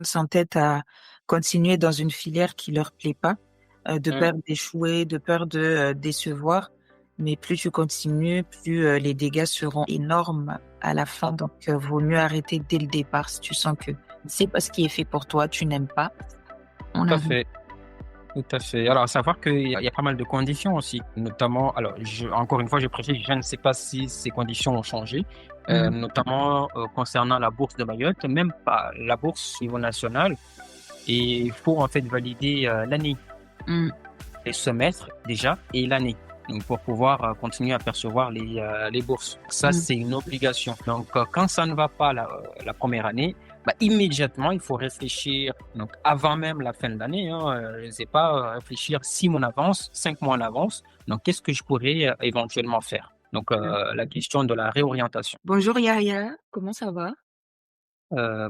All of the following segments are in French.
s'entêtent à continuer dans une filière qui leur plaît pas, de Mmh. peur d'échouer, de peur de décevoir. Mais plus tu continues, plus les dégâts seront énormes à la fin. Donc, vaut mieux arrêter dès le départ si tu sens que c'est pas ce qui est fait pour toi, tu n'aimes pas. On Tout à arrête. fait, tout à fait. Alors, à savoir qu'il y a pas mal de conditions aussi, notamment, alors, encore une fois, je précise, je ne sais pas si ces conditions ont changé, Mhm. notamment concernant la bourse de Mayotte, même pas la bourse au niveau national. Et il faut en fait valider l'année, Mm. les semestres déjà et l'année. Donc, pour pouvoir continuer à percevoir les bourses. Ça, Mm. c'est une obligation. Donc, quand ça ne va pas la première année, bah, immédiatement, il faut réfléchir. Donc, avant même la fin de l'année, hein, je ne sais pas, réfléchir 6 mois en avance, 5 mois en avance. Donc, qu'est-ce que je pourrais éventuellement faire? Donc, la question de la réorientation. Bonjour Yaya, comment ça va?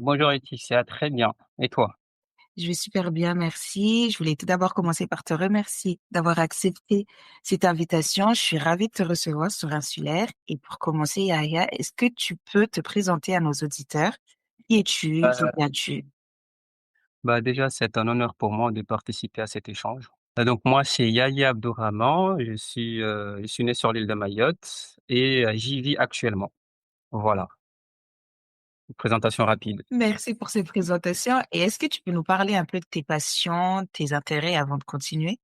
Bonjour Laetitia, très bien. Et toi? Je vais super bien, merci. Je voulais tout d'abord commencer par te remercier d'avoir accepté cette invitation. Je suis ravie de te recevoir sur Insulaire. Et pour commencer, Yaya, est-ce que tu peux te présenter à nos auditeurs? Qui es-tu? D'où viens-tu? Bah déjà, c'est un honneur pour moi de participer à cet échange. Donc moi, c'est Yahya Abdourahman, je suis né sur l'île de Mayotte et j'y vis actuellement. Voilà, une présentation rapide. Merci pour cette présentation. Et est-ce que tu peux nous parler un peu de tes passions, tes intérêts avant de continuer?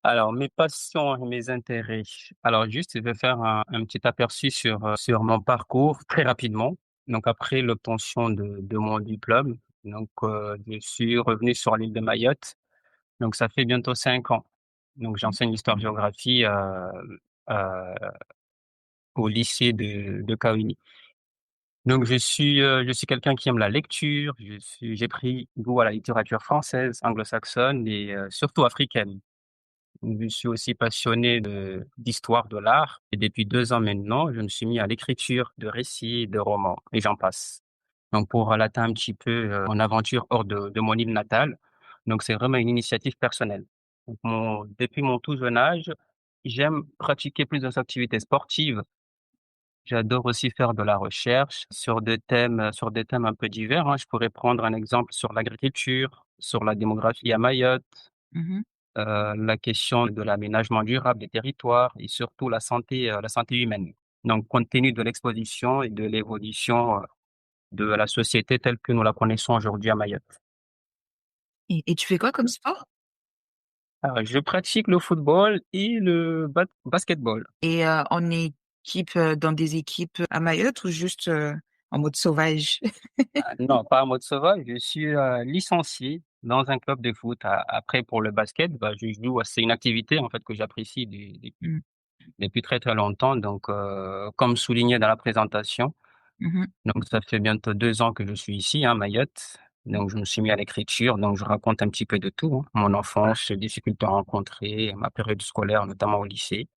Alors, mes passions et mes intérêts. Alors juste, je vais faire un petit aperçu sur mon parcours très rapidement. Donc après l'obtention de mon diplôme, donc je suis revenu sur l'île de Mayotte. Donc ça fait bientôt 5 ans. Donc j'enseigne l'histoire-géographie euh, au lycée de Kaouini. Donc je suis quelqu'un qui aime la lecture, j'ai pris goût à la littérature française, anglo-saxonne et surtout africaine. Je suis aussi passionné d'histoire de l'art et depuis 2 ans maintenant, je me suis mis à l'écriture de récits, de romans et j'en passe. Donc pour relater un petit peu, mon aventure hors de mon île natale, donc c'est vraiment une initiative personnelle. Donc depuis mon tout jeune âge, j'aime pratiquer plusieurs activités sportives. J'adore aussi faire de la recherche sur des thèmes un peu divers, hein. Je pourrais prendre un exemple sur l'agriculture, sur la démographie à Mayotte, Mhm. la question de l'aménagement durable des territoires et surtout la santé humaine. Donc, compte tenu de l'exposition et de l'évolution, de la société telle que nous la connaissons aujourd'hui à Mayotte. Et tu fais quoi comme sport? Je pratique le football et le basketball. Et en équipe, dans des équipes à Mayotte ou juste en mode sauvage? Non, pas en mode sauvage. Je suis licencié dans un club de foot. Après, pour le basket, bah, je joue. C'est une activité en fait que j'apprécie Mm. depuis très très longtemps. Donc, comme souligné dans la présentation, Mhm. donc ça fait bientôt 2 ans que je suis ici, hein, Mayotte. Donc, je me suis mis à l'écriture. Donc, je raconte un petit peu de tout, hein. Mon enfance, les difficultés rencontrées, ma période scolaire, notamment au lycée,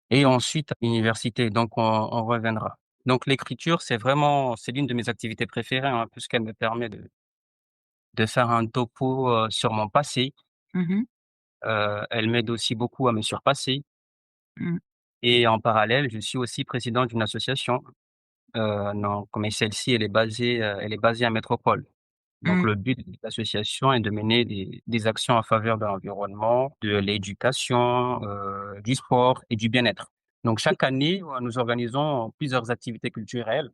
et ensuite à l'université. Donc, on reviendra. Donc, l'écriture, c'est l'une de mes activités préférées, hein, puisqu'elle me permet de faire un topo, sur mon passé. Mhm. Elle m'aide aussi beaucoup à me surpasser Mm. et en parallèle, je suis aussi président d'une association, donc mais celle-ci, elle est basée à Métropole. Donc Mm. le but de l'association est de mener des actions en faveur de l'environnement, de l'éducation, du sport et du bien-être. Donc chaque année, nous organisons plusieurs activités culturelles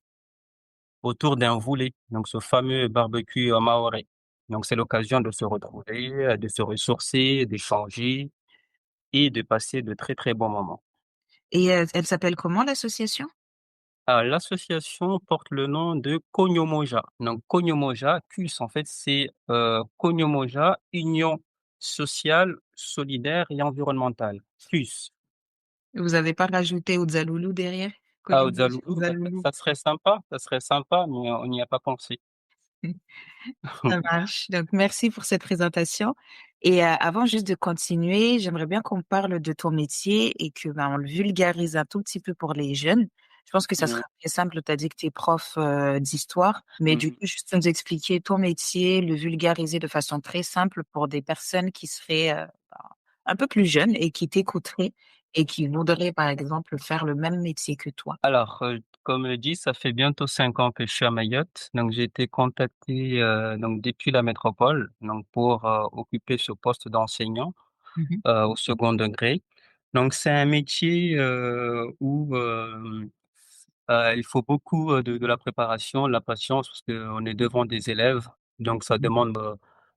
autour d'un volet, donc ce fameux barbecue mahorais. Donc c'est l'occasion de se retrouver, de se ressourcer, d'échanger et de passer de très, très bons moments. Et elle s'appelle comment l'association? L'association porte le nom de Konyomoja. Donc Konyomoja, KUS en fait, c'est, Konyomoja, Union sociale, solidaire et environnementale, KUS. Vous avez pas rajouté Oudzaloulou derrière? Ah, Koulibaly, Odzaloulou, ça Oudzaloulou. ça serait sympa, mais on n'y a pas pensé. Ça marche. Donc, merci pour cette présentation. Et avant juste de continuer, j'aimerais bien qu'on parle de ton métier et que ben, on le vulgarise un tout petit peu pour les jeunes. Je pense que ça Mmh, sera très simple. Tu as dit que tu es prof d'histoire, mais du mmh. coup, juste nous expliquer ton métier, le vulgariser de façon très simple pour des personnes qui seraient un peu plus jeunes et qui t'écouteraient et qui voudraient, par exemple, faire le même métier que toi. Alors, comme dit, ça fait bientôt 5 ans que je suis à Mayotte. Donc, j'ai été contacté donc depuis la métropole donc pour occuper ce poste d'enseignant Mmh. au second degré. Donc, c'est un métier où il faut beaucoup de la préparation, de la patience, parce qu'on est devant des élèves. Donc, ça demande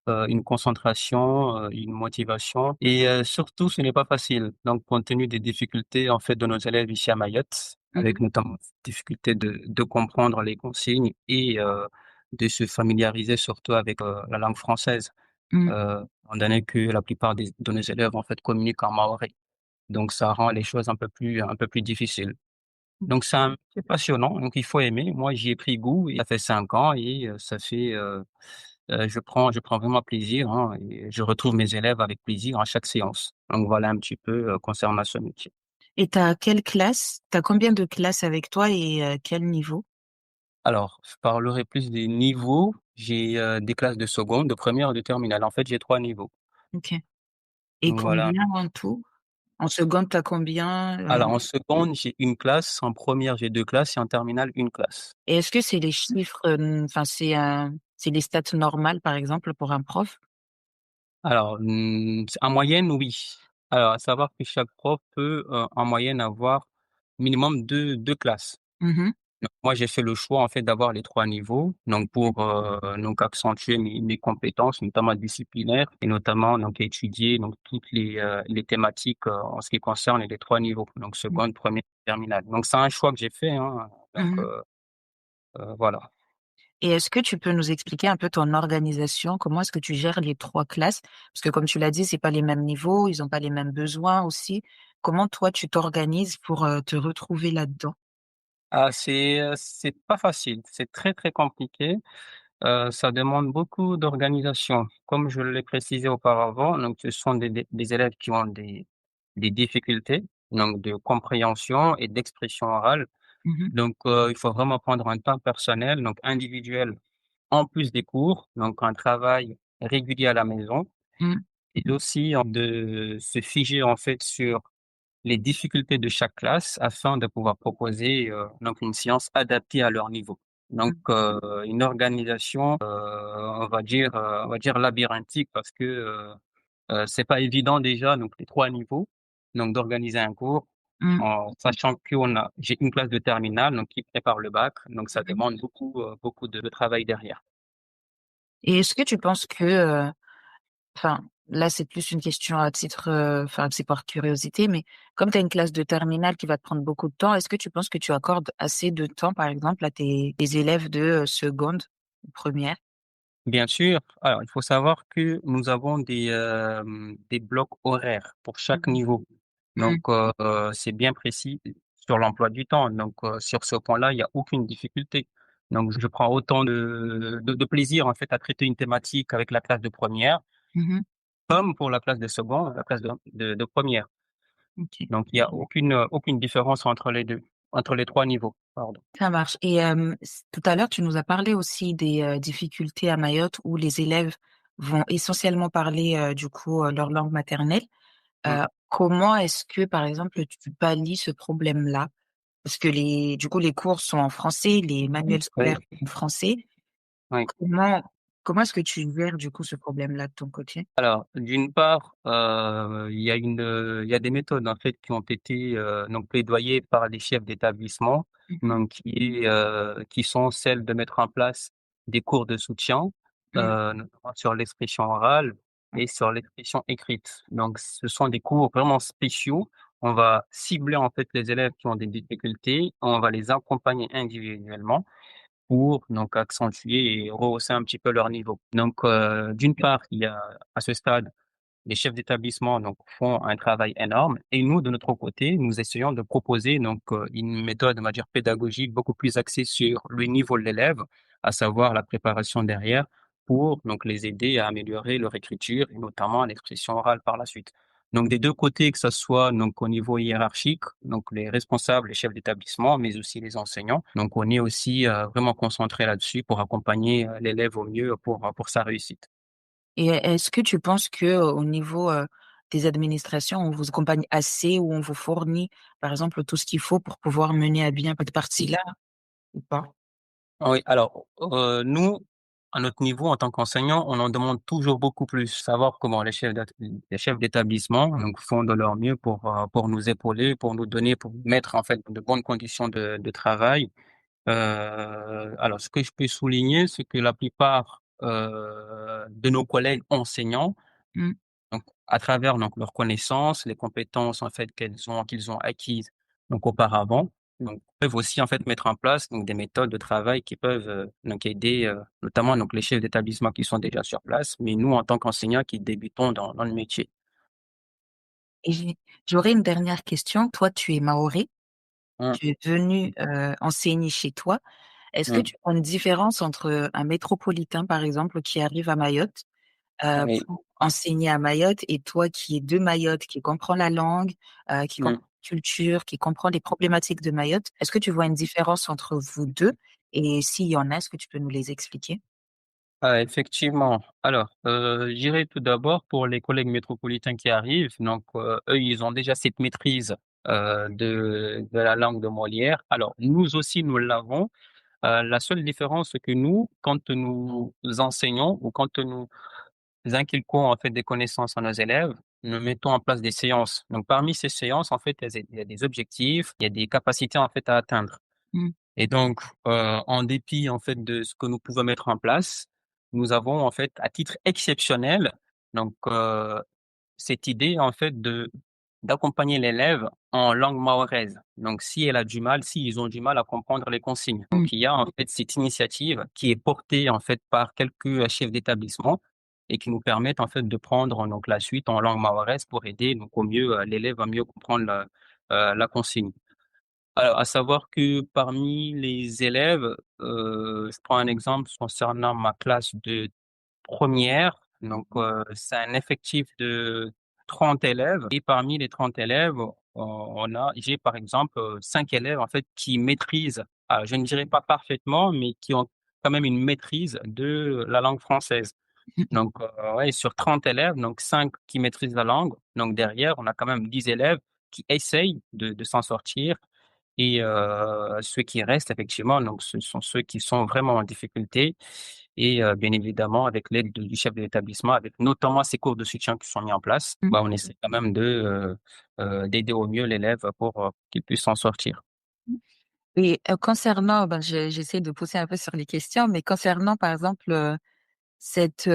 une concentration, une motivation, et surtout, ce n'est pas facile. Donc, compte tenu des difficultés en fait de nos élèves ici à Mayotte, avec Mmh. notamment difficulté de comprendre les consignes et de se familiariser surtout avec la langue française, Mmh. étant donné que la plupart de nos élèves en fait communiquent en mahorais. Donc, ça rend les choses un peu plus difficiles. Donc c'est un métier passionnant, donc il faut aimer. Moi, j'y ai pris goût et ça fait 5 ans, et ça fait, je prends vraiment plaisir, hein, et je retrouve mes élèves avec plaisir à chaque séance. Donc voilà un petit peu, concernant ce métier. Et t'as quelle classe? T'as combien de classes avec toi et quel niveau? Alors, je parlerai plus des niveaux. J'ai, des classes de seconde, de première et de terminale. En fait, j'ai 3 niveaux. OK. Et Donc voilà. combien en tout? En seconde, t'as combien, Alors en seconde, j'ai une classe, en première, j'ai 2 classes et en terminale, une classe. et est-ce que c'est les chiffres, enfin c'est les stats normales, par exemple, pour un prof? Alors, en moyenne, oui. Alors, à savoir que chaque prof peut, en moyenne avoir minimum deux classes. Mmh. Donc moi, j'ai fait le choix, en fait, d'avoir les 3 niveaux, donc pour, donc accentuer mes compétences, notamment disciplinaires, et notamment donc étudier donc toutes les thématiques, en ce qui concerne les 3 niveaux, donc Mmh. seconde, première, terminale. Donc c'est un choix que j'ai fait, hein, donc Mmh. voilà. Et est-ce que tu peux nous expliquer un peu ton organisation? Comment est-ce que tu gères les 3 classes? Parce que comme tu l'as dit, c'est pas les mêmes niveaux, ils ont pas les mêmes besoins aussi. Comment toi tu t'organises pour, te retrouver là-dedans? Ah, c'est pas facile, c'est très, très compliqué. Ça demande beaucoup d'organisation. Comme je l'ai précisé auparavant, donc ce sont des élèves qui ont des difficultés, donc de compréhension et d'expression orale. Mmh. Donc, il faut vraiment prendre un temps personnel, donc individuel, en plus des cours, donc un travail régulier à la maison, Mmh. et aussi de se figer en fait sur les difficultés de chaque classe afin de pouvoir proposer, donc une séance adaptée à leur niveau. Donc, Mmh. une organisation, on va dire labyrinthique, parce que, c'est pas évident déjà, donc les 3 niveaux, donc d'organiser un cours Mmh. en sachant j'ai une classe de terminale, donc qui prépare le bac, donc ça Mmh. demande beaucoup de travail derrière. Et est-ce que tu penses que, enfin, là, c'est plus une question à titre, enfin, c'est par curiosité, mais comme tu as une classe de terminale qui va te prendre beaucoup de temps, est-ce que tu penses que tu accordes assez de temps, par exemple, à tes élèves de, seconde ou première? Bien sûr. Alors, il faut savoir que nous avons des blocs horaires pour chaque Mmh. niveau. Mmh. Donc, c'est bien précis sur l'emploi du temps. Donc, sur ce point-là, il y a aucune difficulté. Donc, je prends autant de plaisir, en fait, à traiter une thématique avec la classe de première, Mmh. comme pour la classe de seconde, la classe de première. OK. Donc, il y a aucune différence entre les 2, entre les 3 niveaux, pardon. Ça marche et tout à l'heure, tu nous as parlé aussi des, difficultés à Mayotte où les élèves vont essentiellement parler, du coup, leur langue maternelle. Mmh. Comment est-ce que, par exemple, tu pallies ce problème-là? Parce que du coup, les cours sont en français, les manuels scolaires Oui, sont en français. oui. Comment comment est-ce que tu gères, du coup, ce problème-là de ton côté? Alors, d'une part, il y a des méthodes en fait qui ont été, donc plaidoyées par les chefs d'établissement, Mmh. donc qui sont celles de mettre en place des cours de soutien, Mmh. notamment sur l'expression orale et sur l'expression écrite. Donc ce sont des cours vraiment spéciaux. On va cibler en fait les élèves qui ont des difficultés, on va les accompagner individuellement pour donc accentuer et rehausser un petit peu leur niveau. Donc, d'une part, il y a à ce stade, les chefs d'établissement donc font un travail énorme, et nous, de notre côté, nous essayons de proposer donc, une méthode, on va dire, pédagogique beaucoup plus axée sur le niveau de l'élève, à savoir la préparation derrière, pour donc les aider à améliorer leur écriture et notamment l'expression orale par la suite. Donc des 2 côtés, que ça soit donc au niveau hiérarchique, donc les responsables, les chefs d'établissement, mais aussi les enseignants. Donc on est aussi, vraiment concentré là-dessus pour accompagner, l'élève au mieux pour sa réussite. Et est-ce que tu penses que, au niveau, des administrations, on vous accompagne assez ou on vous fournit, par exemple, tout ce qu'il faut pour pouvoir mener à bien cette partie-là ou pas? Oui, alors, nous, à notre niveau, en tant qu'enseignants, on en demande toujours beaucoup plus. Savoir comment les chefs d'établissement donc font de leur mieux pour nous épauler, pour nous donner, pour nous mettre en fait de bonnes conditions de travail. Alors, ce que je peux souligner, c'est que la plupart de nos collègues enseignants, Mmh. donc à travers donc leurs connaissances, les compétences en fait qu'ils ont acquises donc auparavant, donc peuvent aussi en fait mettre en place donc des méthodes de travail qui peuvent donc aider notamment donc les chefs d'établissement qui sont déjà sur place, mais nous en tant qu'enseignants qui débutons dans le métier. Et j'aurais une dernière question. Toi, tu es maoré, Mmh, tu es venu, enseigner chez toi. Est-ce que mmh, tu vois une différence entre un métropolitain, par exemple, qui arrive à Mayotte, oui, pour enseigner à Mayotte et toi qui es de Mayotte, qui comprend la langue, qui mmh. comprend la culture, qui comprend les problématiques de Mayotte? Est-ce que tu vois une différence entre vous 2? Et s'il y en a, est-ce que tu peux nous les expliquer? Ah, effectivement. Alors, je dirais tout d'abord pour les collègues métropolitains qui arrivent, donc eux, ils ont déjà cette maîtrise de la langue de Molière. Alors, nous aussi, nous l'avons. La seule différence, c'est que nous, quand nous enseignons ou quand nous inculquons en fait des connaissances à nos élèves, nous mettons en place des séances. Donc, parmi ces séances, en fait, il y a des objectifs, il y a des capacités en fait à atteindre. Mmh, Et donc, en dépit en fait de ce que nous pouvons mettre en place, nous avons en fait à titre exceptionnel donc cette idée en fait de d'accompagner l'élève en langue mahoraise. Donc si elle a du mal, s'ils ont du mal à comprendre les consignes. mmh, Donc il y a en fait cette initiative qui est portée en fait par quelques chefs d'établissement et qui nous permettent en fait de prendre donc la suite en langue mahoraise pour aider donc au mieux l'élève à mieux comprendre la consigne. Alors, à savoir que parmi les élèves, je prends un exemple concernant ma classe de première. Donc, c'est un effectif de 30 élèves et parmi les 30 élèves, j'ai par exemple 5 élèves en fait qui maîtrisent, je ne dirais pas parfaitement, mais qui ont quand même une maîtrise de la langue française. mmh, Donc, ouais, sur 30 élèves, donc 5 qui maîtrisent la langue. Donc derrière, on a quand même 10 élèves qui essayent de s'en sortir et ceux qui restent effectivement, donc ce sont ceux qui sont vraiment en difficulté et bien évidemment avec l'aide du chef de l'établissement, avec notamment ces cours de soutien qui sont mis en place, mmh. bah, on essaie quand même d'aider au mieux l'élève pour qu'il puisse s'en sortir. Et concernant, ben, j'essaie de pousser un peu sur les questions, mais concernant, par exemple, cette,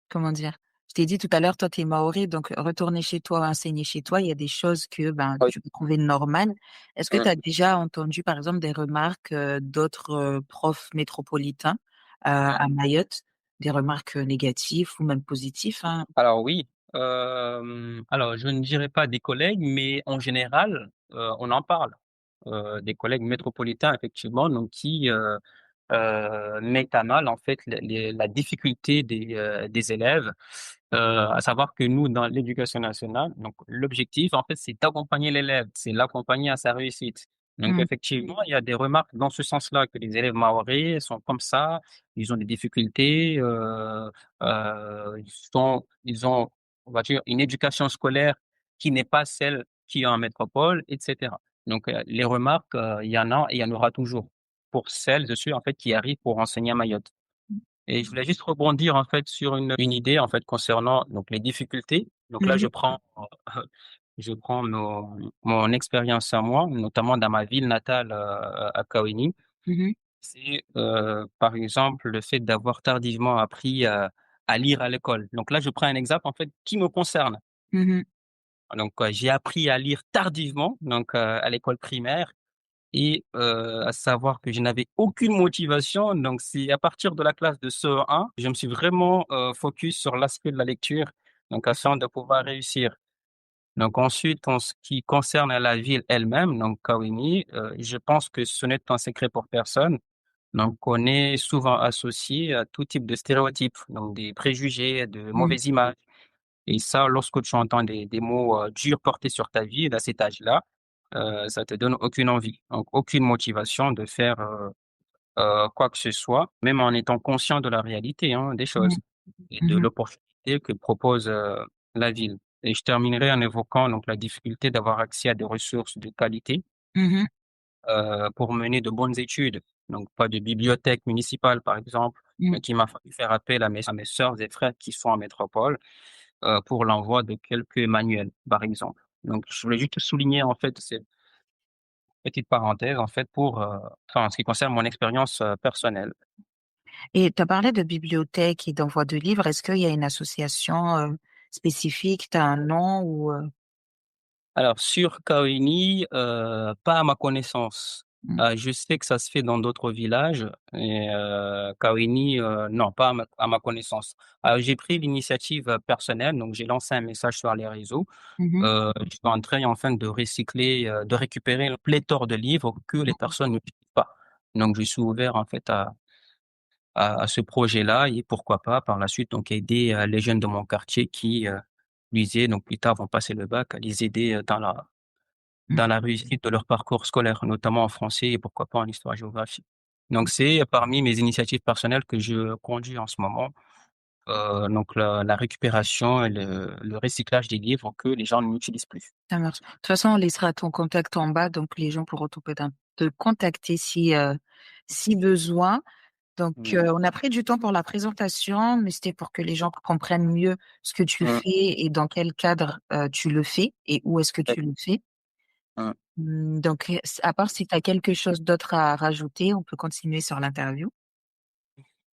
comment dire? Je t'ai dit tout à l'heure, toi, tu es maoré, donc retourner chez toi, enseigner chez toi, il y a des choses que, ben, Oui. tu peux trouver normales. Est-ce que tu as déjà entendu, par exemple, des remarques, d'autres, profs métropolitains, à Mayotte? Des remarques, négatives ou même positives, hein? Alors oui, alors je ne dirais pas des collègues, mais en général, on en parle. Des collègues métropolitains effectivement, donc qui, mettent à mal en fait la difficulté des élèves. À savoir que nous, dans l'éducation nationale, donc l'objectif en fait, c'est d'accompagner l'élève, c'est l'accompagner à sa réussite. Donc Mmh, effectivement, il y a des remarques dans ce sens-là, que les élèves mahorais sont comme ça, ils ont des difficultés, ils ont, on va dire, une éducation scolaire qui n'est pas celle qu'il y a en métropole, et cetera. Donc les remarques, il y en a et il y en aura toujours pour celles et ceux, en fait, qui arrivent pour enseigner à Mayotte. Et je voulais juste rebondir, en fait, sur une idée, en fait, concernant donc les difficultés. Donc là, mmh. je prends mon expérience à moi, notamment dans ma ville natale, à Kaweni. Mmh. C'est, par exemple, le fait d'avoir tardivement appris à lire à l'école. Donc là, je prends un exemple, en fait, qui me concerne. Mmh. Donc, j'ai appris à lire tardivement, donc, à l'école primaire et à savoir que je n'avais aucune motivation. Donc c'est à partir de la classe de CE1, je me suis vraiment, focus sur l'aspect de la lecture, donc afin de pouvoir réussir. Donc ensuite, en ce qui concerne la ville elle-même, donc Kaweni, je pense que ce n'est un secret pour personne. Donc on est souvent associé à tout type de stéréotypes, donc des préjugés, de Mmh. mauvaises images et ça, lorsque tu entends des mots, durs portés sur ta vie à cet âge-là, ça te donne aucune envie, donc aucune motivation de faire, quoi que ce soit, même en étant conscient de la réalité, hein, des Mmh. choses et de Mmh. l'opportunité que propose, la ville. Et je terminerai en évoquant donc la difficulté d'avoir accès à des ressources de qualité Mhm, pour mener de bonnes études. Donc pas de bibliothèque municipale par exemple, mm. mais qu'il m'a fallu faire appel à mes sœurs et frères qui sont en métropole pour l'envoi de quelques manuels par exemple. Donc je voulais juste souligner en fait cette petite parenthèse en fait pour en ce qui concerne mon expérience personnelle. Et tu as parlé de bibliothèque et d'envoi de livres. Est-ce qu'il y a une association spécifique, tu as un nom ou Alors sur Kaweni, pas à ma connaissance. mm, Je sais que ça se fait dans d'autres villages et Kaweni, non, pas à ma connaissance. Alors j'ai pris l'initiative, personnelle, donc j'ai lancé un message sur les réseaux. mhm, Je suis en train, enfin, de recycler, de récupérer le pléthore de livres que les personnes n'utilisent pas. Donc je suis ouvert, en fait, à ce projet-là et pourquoi pas, par la suite, donc aider, les jeunes de mon quartier qui, lisaient, donc plus tard vont passer le bac, à les aider, mm. dans la réussite de leur parcours scolaire, notamment en français et pourquoi pas en histoire-géographie. Donc c'est parmi mes initiatives personnelles que je conduis en ce moment, donc la récupération et le recyclage des livres que les gens n'utilisent plus. Ça marche. De toute façon, on laissera ton contact en bas, donc les gens pourront te contacter si besoin. Donc, Mmh. on a pris du temps pour la présentation, mais c'était pour que les gens comprennent mieux ce que tu Mmh. fais et dans quel cadre tu le fais et où est-ce que tu le fais. Mmh. Donc, à part si tu as quelque chose d'autre à rajouter, on peut continuer sur l'interview.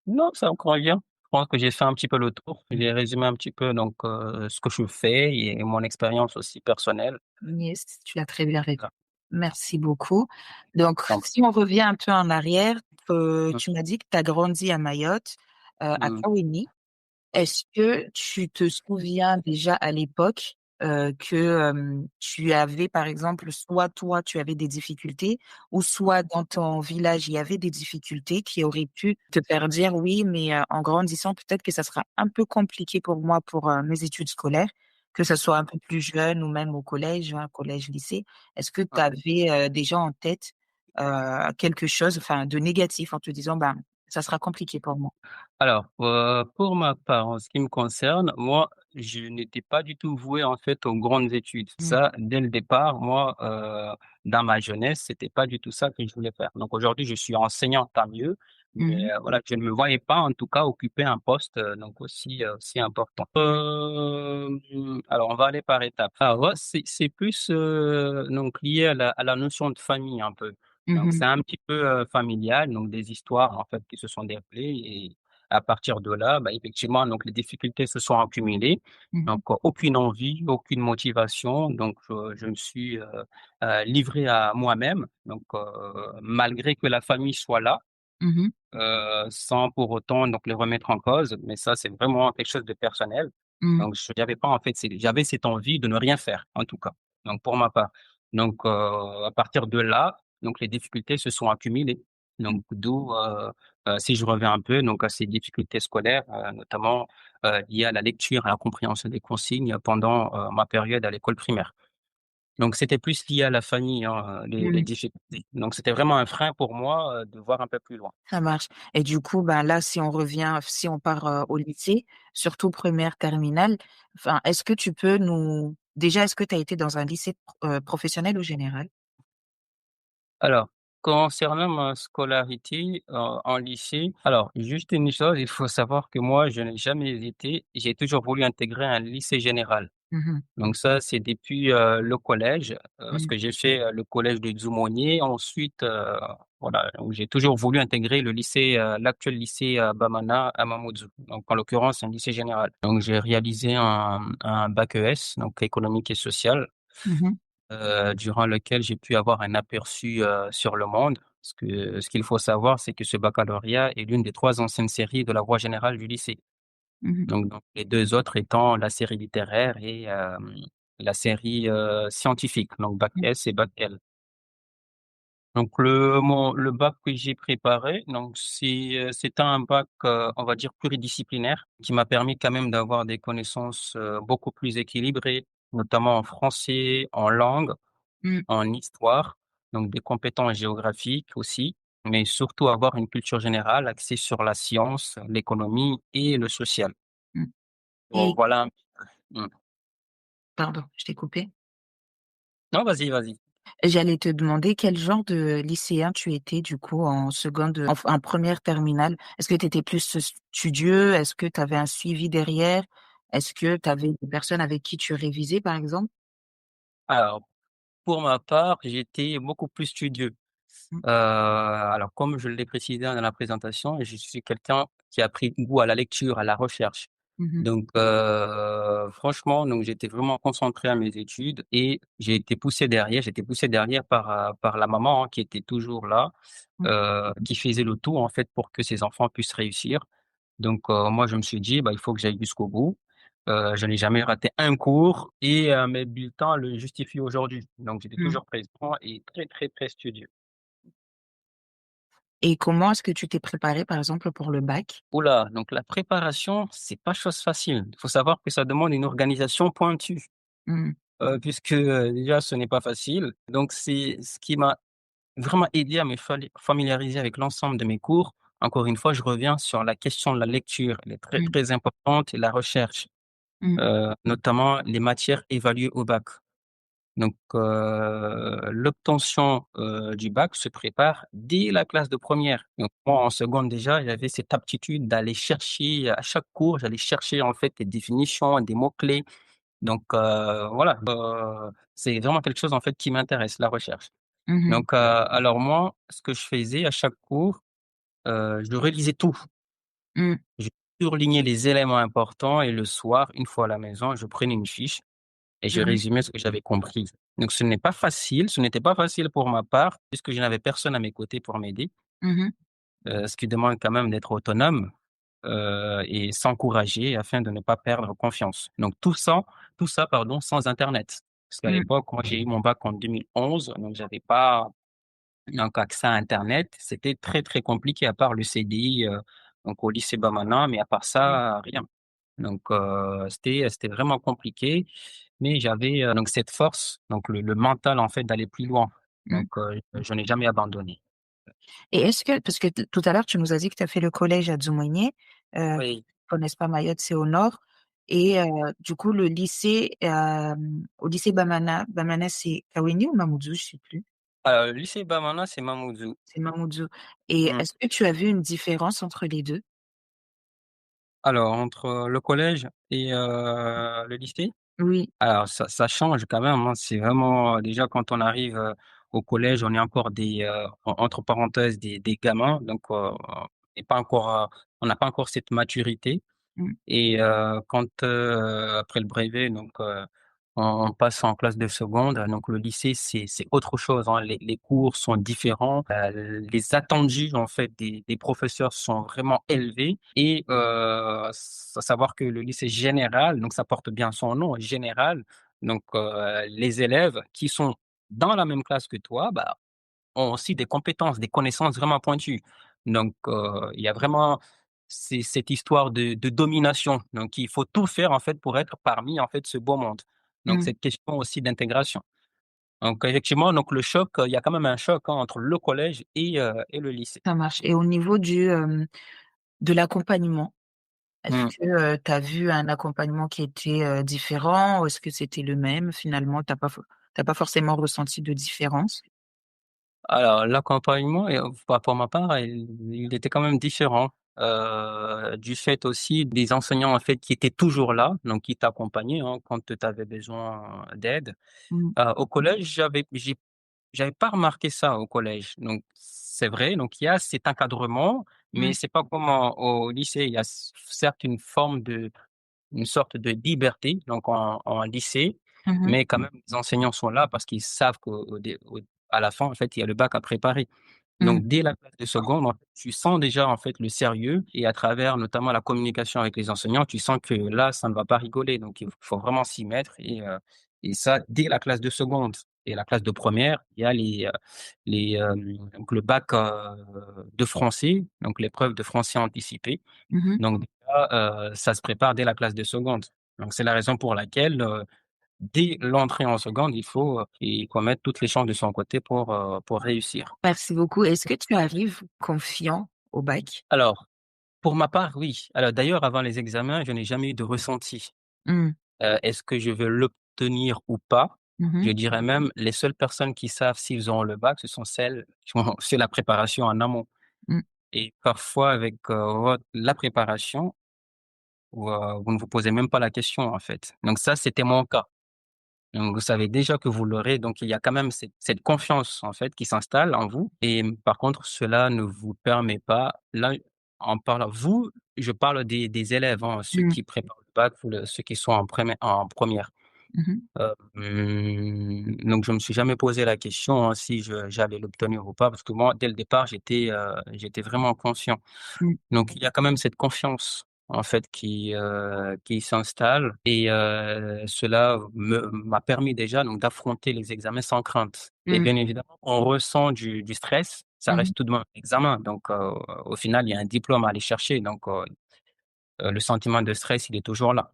Non, ça me convient. Je pense que j'ai fait un petit peu le tour. J'ai résumé un petit peu donc ce que je fais et mon expérience aussi personnelle. Yes, tu l'as très bien fait. Voilà. Merci beaucoup. Donc, Donc, si on revient un peu en arrière, mmh, tu m'as dit que tu as grandi à Mayotte, à mmh, Kawini. oui, Est-ce que tu te souviens déjà à l'époque que tu avais, par exemple, soit toi, tu avais des difficultés, ou soit dans ton village, il y avait des difficultés qui auraient pu te faire dire oui, mais en grandissant, peut-être que ça sera un peu compliqué pour moi pour mes études scolaires, que ce soit un peu plus jeune ou même au collège, hein, collège, lycée. Est-ce que tu mmh. avais déjà en tête quelque chose, enfin, de négatif en te disant, ben, ça sera compliqué pour moi. Alors, pour ma part, en ce qui me concerne, moi, je n'étais pas du tout voué, en fait, aux grandes études. Mm, Ça, dès le départ, moi, dans ma jeunesse, c'était pas du tout ça que je voulais faire. Donc aujourd'hui, je suis enseignant, tant mieux, mais mhm, voilà, je ne me voyais pas, en tout cas, occuper un poste, donc aussi important. Alors on va aller par étapes. Alors ouais, c'est plus, donc lié à la notion de famille, un peu. Donc mhm, c'est un petit peu, familial, donc des histoires, en fait, qui se sont déroulées et à partir de là, bah, effectivement, donc les difficultés se sont accumulées. mhm. Donc, aucune envie, aucune motivation. Donc, je me suis livré à moi-même. Donc, malgré que la famille soit là, Mhm, sans pour autant donc les remettre en cause. Mais ça, c'est vraiment quelque chose de personnel. mhm, Donc, j'avais pas en fait, j'avais cette envie de ne rien faire, en tout cas. Donc, pour ma part. Donc, à partir de là, donc les difficultés se sont accumulées. Donc, d'où, si je reviens un peu, donc à ces difficultés scolaires, notamment liées à la lecture, à la compréhension des consignes pendant ma période à l'école primaire. Donc, c'était plus lié à la famille, hein, les mhm. difficultés. Donc, c'était vraiment un frein pour moi de voir un peu plus loin. Ça marche. Et du coup, ben là, si on part au lycée, surtout première, terminale, enfin, est-ce que tu as été dans un lycée professionnel ou général? Alors, concernant ma scolarité, en lycée, alors juste une chose, il faut savoir que moi, je n'ai jamais hésité, j'ai toujours voulu intégrer un lycée général. Mhm, Donc ça, c'est depuis, le collège, parce mhm, que j'ai fait, le collège de Dzoumogné. Ensuite, voilà, donc j'ai toujours voulu intégrer le lycée, l'actuel lycée, Bamana à Mamoudzou, donc en l'occurrence un lycée général. Donc j'ai réalisé un bac ES, donc économique et social, mhm, durant lequel j'ai pu avoir un aperçu, sur le monde. Parce que ce qu'il faut savoir, c'est que ce baccalauréat est l'une des 3 anciennes séries de la voie générale du lycée. mhm, Donc les 2 autres étant la série littéraire et la série, scientifique, donc bac mhm, S et bac L. Donc le bac que j'ai préparé, donc c'était un bac, on va dire pluridisciplinaire, qui m'a permis quand même d'avoir des connaissances, beaucoup plus équilibrées, notamment en français, en langue, mhm, en histoire, donc des compétences géographiques aussi, mais surtout avoir une culture générale axée sur la science, l'économie et le social. mhm. Bon, Et voilà un petit peu. Mmh. Pardon, je t'ai coupé. Non, vas-y, vas-y. J'allais te demander quel genre de lycéen tu étais du coup en seconde, en première terminale. Est-ce que tu étais plus studieux? Est-ce que tu avais un suivi derrière? Est-ce que tu avais des personnes avec qui tu révisais, par exemple? Alors, pour ma part, j'étais beaucoup plus studieux. Mmh. Alors comme je l'ai précisé dans la présentation, je suis quelqu'un qui a pris goût à la lecture, à la recherche. Mmh mh. Donc franchement, donc j'étais vraiment concentré à mes études et j'étais poussé derrière par la maman, hein, qui était toujours là, Mmh. qui faisait le tout, en fait, pour que ses enfants puissent réussir. Donc moi, je me suis dit: «Bah, il faut que j'aille jusqu'au bout». Je n'ai jamais raté un cours et mes bulletins le justifient aujourd'hui. Donc j'étais Mmh. toujours présent et très, très, très studieux. Et comment est-ce que tu t'es préparé, par exemple, pour le bac? Ouh là, donc la préparation, c'est pas chose facile. Il faut savoir que ça demande une organisation pointue, Mmh. puisque, déjà ce n'est pas facile. Donc c'est ce qui m'a vraiment aidé à me familiariser avec l'ensemble de mes cours. Encore une fois, je reviens sur la question de la lecture, elle est très, Mmh. très importante et la recherche, Mmh. notamment les matières évaluées au bac. Donc l'obtention, du bac se prépare dès la classe de première. Donc moi, en seconde déjà, j'avais cette aptitude d'aller chercher à chaque cours, j'allais chercher en fait des définitions, des mots-clés. Donc voilà, c'est vraiment quelque chose en fait qui m'intéresse, la recherche. Mmh mh. Donc alors moi, ce que je faisais à chaque cours, je relisais tout. Mmh. Je surlignais les éléments importants et le soir, une fois à la maison, je prenais une fiche et je Mmh. résumais ce que j'avais compris. Donc ce n'était pas facile pour ma part, puisque je n'avais personne à mes côtés pour m'aider, Mmh mh. ce qui demande quand même d'être autonome, et s'encourager afin de ne pas perdre confiance. Donc tout ça pardon, sans internet. Parce qu'à Mmh. l'époque, moi j'ai eu mon bac en 2011, donc j'avais pas donc accès à internet. C'était très, très compliqué à part le CDI, donc au lycée Bamana, mais à part Mmh. ça, rien. Donc c'était vraiment compliqué, mais j'avais, donc cette force, donc le mental en fait d'aller plus loin. Mmh. Donc je n'ai jamais abandonné. Et est-ce que parce que tout à l'heure, tu nous as dit que tu as fait le collège à Dzoumogné, Oui. connaissent pas Mayotte, c'est au nord et du coup le lycée, au lycée Bamana, Bamana c'est Kaweni ou Mamoudzou? Je sais plus. Alors le lycée Bamana, c'est Mamoudzou. C'est Mamoudzou et Mmh. est-ce que tu as vu une différence entre les 2? Alors entre le collège et le lycée? Oui. Alors ça change quand même, hein. C'est vraiment, déjà quand on arrive, au collège, on est encore des, entre parenthèses des gamins, donc on n'a pas encore cette maturité. Mmh. Et quand, après le brevet, donc on passe en classe de seconde, donc le lycée, c'est autre chose, hein. Les cours sont différents, les attendus, en fait, des professeurs sont vraiment élevés et s à savoir que le lycée général, donc ça porte bien son nom, général, donc les élèves qui sont dans la même classe que toi, bah, ont aussi des compétences, des connaissances vraiment pointues. Donc, il y a vraiment cette histoire de domination. Donc, il faut tout faire en fait pour être parmi en fait ce beau monde. Donc, Mmh. cette question aussi d'intégration. Donc, effectivement, donc le choc, il y a quand même un choc, hein, entre le collège et le lycée. Ça marche et au niveau de l'accompagnement, est-ce Mmh. que, tu as vu un accompagnement qui était, différent ou est-ce que c'était le même finalement? Tu pas forcément ressenti de différence? Alors l'accompagnement et bah, pour ma part, il était quand même différent, du fait aussi des enseignants en fait qui étaient toujours là, donc qui t'accompagnaient, hein, quand tu avais besoin d'aide. Mmh. Au collège, j'avais pas remarqué ça au collège, donc c'est vrai, donc il y a cet encadrement, mais Mmh. c'est pas comme au lycée. Il y a certes une sorte de liberté, donc en lycée, Mmh mh. mais quand même les enseignants sont là parce qu'ils savent à la fin, en fait, il y a le bac à préparer. Mmh. Donc dès la classe de seconde, en fait, tu sens déjà, en fait, le sérieux et à travers notamment la communication avec les enseignants, tu sens que là, ça ne va pas rigoler, donc il faut vraiment s'y mettre et ça dès la classe de seconde et la classe de première, il y a donc le bac, de français, donc l'épreuve de français anticipé. Mmh mh. Donc déjà, ça se prépare dès la classe de seconde. Donc c'est la raison pour laquelle, dès l'entrée en seconde, il faut mettre toutes les chances de son côté pour réussir. Merci beaucoup. Est-ce que tu arrives confiant au bac? Alors, pour ma part, oui. Alors d'ailleurs, avant les examens, je n'ai jamais eu de ressenti. Mmh. Est-ce que je veux l'obtenir ou pas. Je Mmh. dirais même les seules personnes qui savent s'ils auront le bac, ce sont celles qui ont fait la préparation en amont Mmh. et parfois avec, votre la préparation, vous ne vous posez même pas la question, en fait. Donc ça, c'était mon cas. Donc vous savez déjà que vous l'aurez, donc il y a quand même cette confiance, en fait, qui s'installe en vous et par contre, cela ne vous permet pas là, en parlant vous, je parle des élèves, hein, ceux Mmh. qui préparent le bac ou ceux qui sont en première. Mmh. Donc je me suis jamais posé la question, hein, si j'allais l'obtenir ou pas parce que moi, dès le départ, j'étais vraiment conscient. Mmh. Donc il y a quand même cette confiance, en fait, qui s'installe et cela m'a permis déjà donc d'affronter les examens sans crainte et Mmh. bien évidemment, on ressent du stress, ça Mmh. reste tout de même un examen donc au final, il y a un diplôme à aller chercher donc le sentiment de stress, il est toujours là.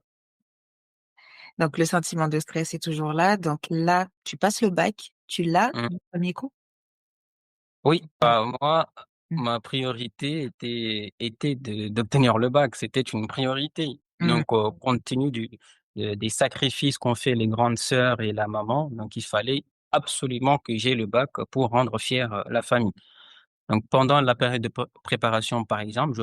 Donc le sentiment de stress est toujours là. Donc là, tu passes le bac, tu l'as Mmh. du premier coup? Oui, Voilà. moi, Mmh. ma priorité était d'obtenir le bac, c'était une priorité. Mmh. Donc, compte tenu des sacrifices qu'ont fait les grandes sœurs et la maman, donc il fallait absolument que j'aie le bac pour rendre fière, la famille. Donc pendant la période de préparation, par exemple, je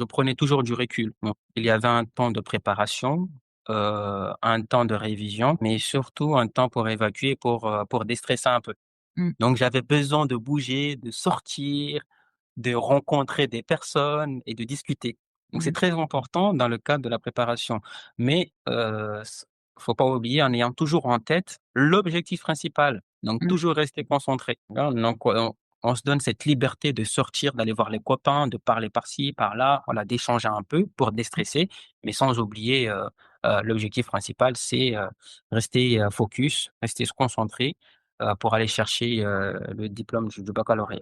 prenais toujours du recul. Donc il y avait un temps de préparation, un temps de révision, mais surtout un temps pour évacuer, pour déstresser un peu. Mmh. Donc j'avais besoin de bouger, de sortir, de rencontrer des personnes et de discuter. Donc c'est Mmh. très important dans le cadre de la préparation. Mais, faut pas oublier en ayant toujours en tête l'objectif principal. Donc Mmh. toujours rester concentré. Hein, donc on se donne cette liberté de sortir, d'aller voir les copains, de parler par-ci, par-là, voilà, d'échanger un peu pour déstresser, mais sans oublier, l'objectif principal, c'est, rester, focus, rester se concentrer pour aller chercher, le diplôme du baccalauréat.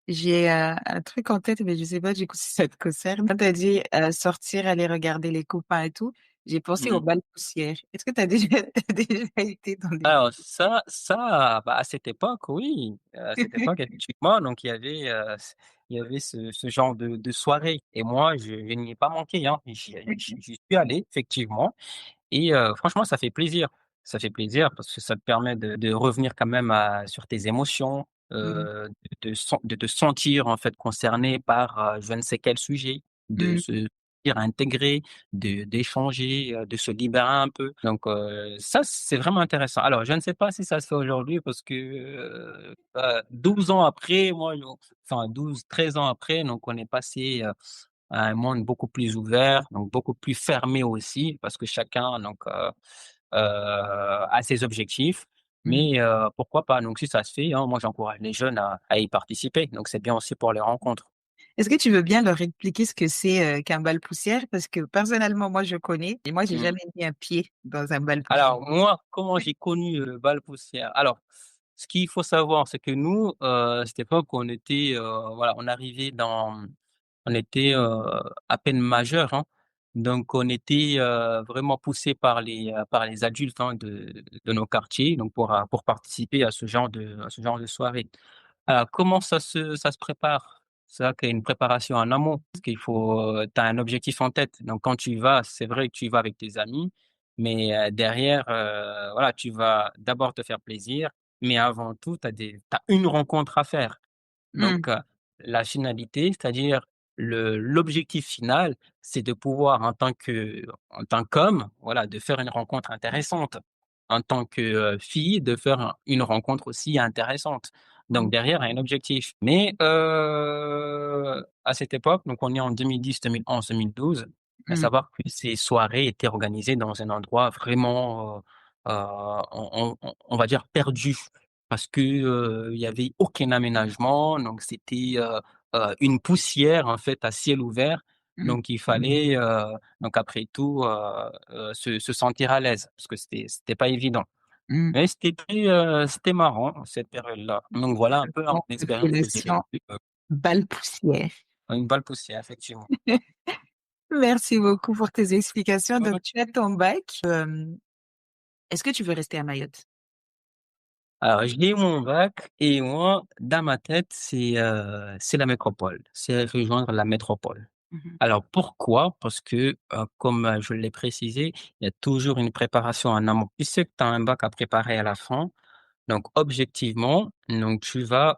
J'ai, un truc en tête, mais je sais pas du coup si ça te concerne. Quand tu as dit, sortir, aller regarder les copains et tout, j'ai pensé au Mmh. bal poussière. Est-ce que tu as déjà tu déjà été dans des Alors ça, bah, à cette époque, oui, à cette époque, effectivement, donc il y avait ce genre de soirée et moi, je n'y ai pas manqué, hein. J'y suis allé effectivement et franchement, ça fait plaisir. Ça fait plaisir parce que ça te permet de revenir quand même sur tes émotions, Mmh. de te sentir, en fait, concerné par, je ne sais quel sujet, de Mmh. se sentir intégré, d'échanger, de se libérer un peu. Donc ça, c'est vraiment intéressant. Alors je ne sais pas si ça se fait aujourd'hui parce que, 12 ans après, moi, enfin 12, 13 ans après, donc on est passé, à un monde beaucoup plus ouvert, donc beaucoup plus fermé aussi, parce que chacun donc a ses objectifs. Mmh. Mais pourquoi pas? Donc si ça se fait, hein, moi j'encourage les jeunes à y participer, donc c'est bien aussi pour les rencontres. Est-ce que tu veux bien leur expliquer ce que c'est, qu'un bal poussière? Parce que personnellement, moi, je connais et moi, j'ai Mmh. jamais mis un pied dans un bal poussière. Alors moi, comment j'ai connu le bal poussière? Alors, ce qu'il faut savoir, c'est que nous, à cette époque, voilà, on était, à peine majeurs, hein, donc on était, vraiment poussés par les adultes, hein, de nos quartiers, donc pour participer à ce genre de soirée. Alors comment ça se prépare? C'est vrai qu'il y a une préparation en amont, parce qu'il faut, tu as un objectif en tête, donc quand tu y vas, c'est vrai que tu y vas avec tes amis, mais derrière, voilà, tu vas d'abord te faire plaisir, mais avant tout, tu as une rencontre à faire. Mmh. Donc, la finalité, c'est-à-dire l'objectif final, c'est de pouvoir en tant qu'homme, voilà, de faire une rencontre intéressante. En tant que, fille, de faire une rencontre aussi intéressante. Donc Mmh. derrière, il y a un objectif. Mais, à cette époque, donc on est en 2010-2011-2012, à Mmh. savoir que ces soirées étaient organisées dans un endroit vraiment, on va dire perdu parce que, il y avait aucun aménagement, donc c'était, une poussière en fait à ciel ouvert, Mmh. donc il fallait, donc après tout, se sentir à l'aise parce que c'était pas évident. Mmh. Mais c'était marrant cette période-là. Donc voilà un peu Bon, mon expérience que j'ai appellation vécue, bal poussière. une balle poussière effectivement. Merci beaucoup pour tes explications. Ouais. Donc, tu as ton bac. Est-ce que tu veux rester à Mayotte? Alors j'ai eu mon bac et moi, dans ma tête, c'est la métropole, c'est rejoindre la métropole. Mmh. Alors pourquoi? Parce que, comme, je l'ai précisé, il y a toujours une préparation en amont. Tu sais que tu as un bac à préparer à la fin, donc objectivement, donc tu vas,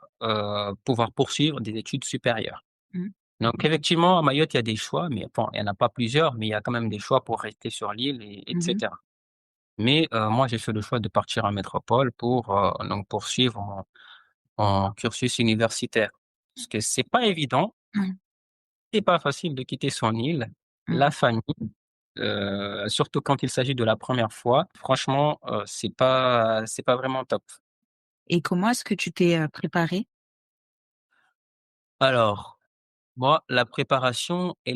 pouvoir poursuivre des études supérieures. Mmh. Donc effectivement, à Mayotte, il y a des choix, mais bon, il y en a pas plusieurs, mais il y a quand même des choix pour rester sur l'île et Mmh. cetera. Mais, moi, j'ai fait le choix de partir en métropole pour, donc poursuivre mon cursus universitaire. Parce que c'est pas évident, Mmh. c'est pas facile de quitter son île, Mmh. la famille, surtout quand il s'agit de la première fois. Franchement, c'est pas vraiment top. Et comment est-ce que tu t'es, préparée? Alors, moi, la préparation, on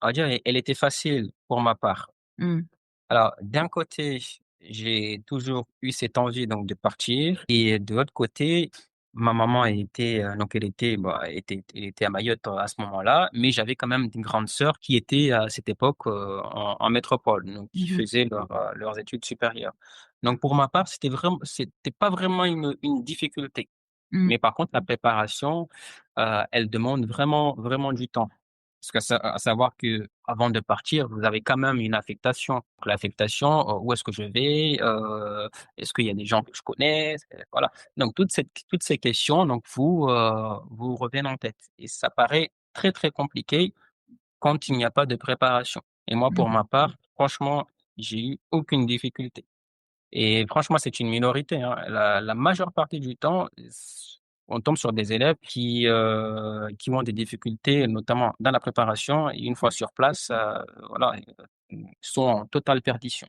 va dire, elle était facile pour ma part. Mmh. Alors, d'un côté, j'ai toujours eu cette envie donc de partir et de l'autre côté, ma maman donc elle était à Mayotte, à ce moment-là, mais j'avais quand même une grande sœur qui était à cette époque, en métropole, donc qui Mmh. faisait leurs études supérieures. Donc pour ma part, c'était pas vraiment une difficulté. Mmh. Mais par contre, la préparation, elle demande vraiment, vraiment du temps. Parce à savoir que avant de partir, vous avez quand même une affectation. Donc l'affectation, où est-ce que je vais? Est-ce qu'il y a des gens que je connais? Voilà. Donc toutes ces questions, donc vous reviennent en tête et ça paraît très, très compliqué quand il n'y a pas de préparation et moi, Mmh. pour ma part, franchement, j'ai eu aucune difficulté. Et franchement, c'est une minorité, hein. La majeure partie du temps, on tombe sur des élèves qui ont des difficultés, notamment dans la préparation et une fois sur place, voilà, sont en totale perdition.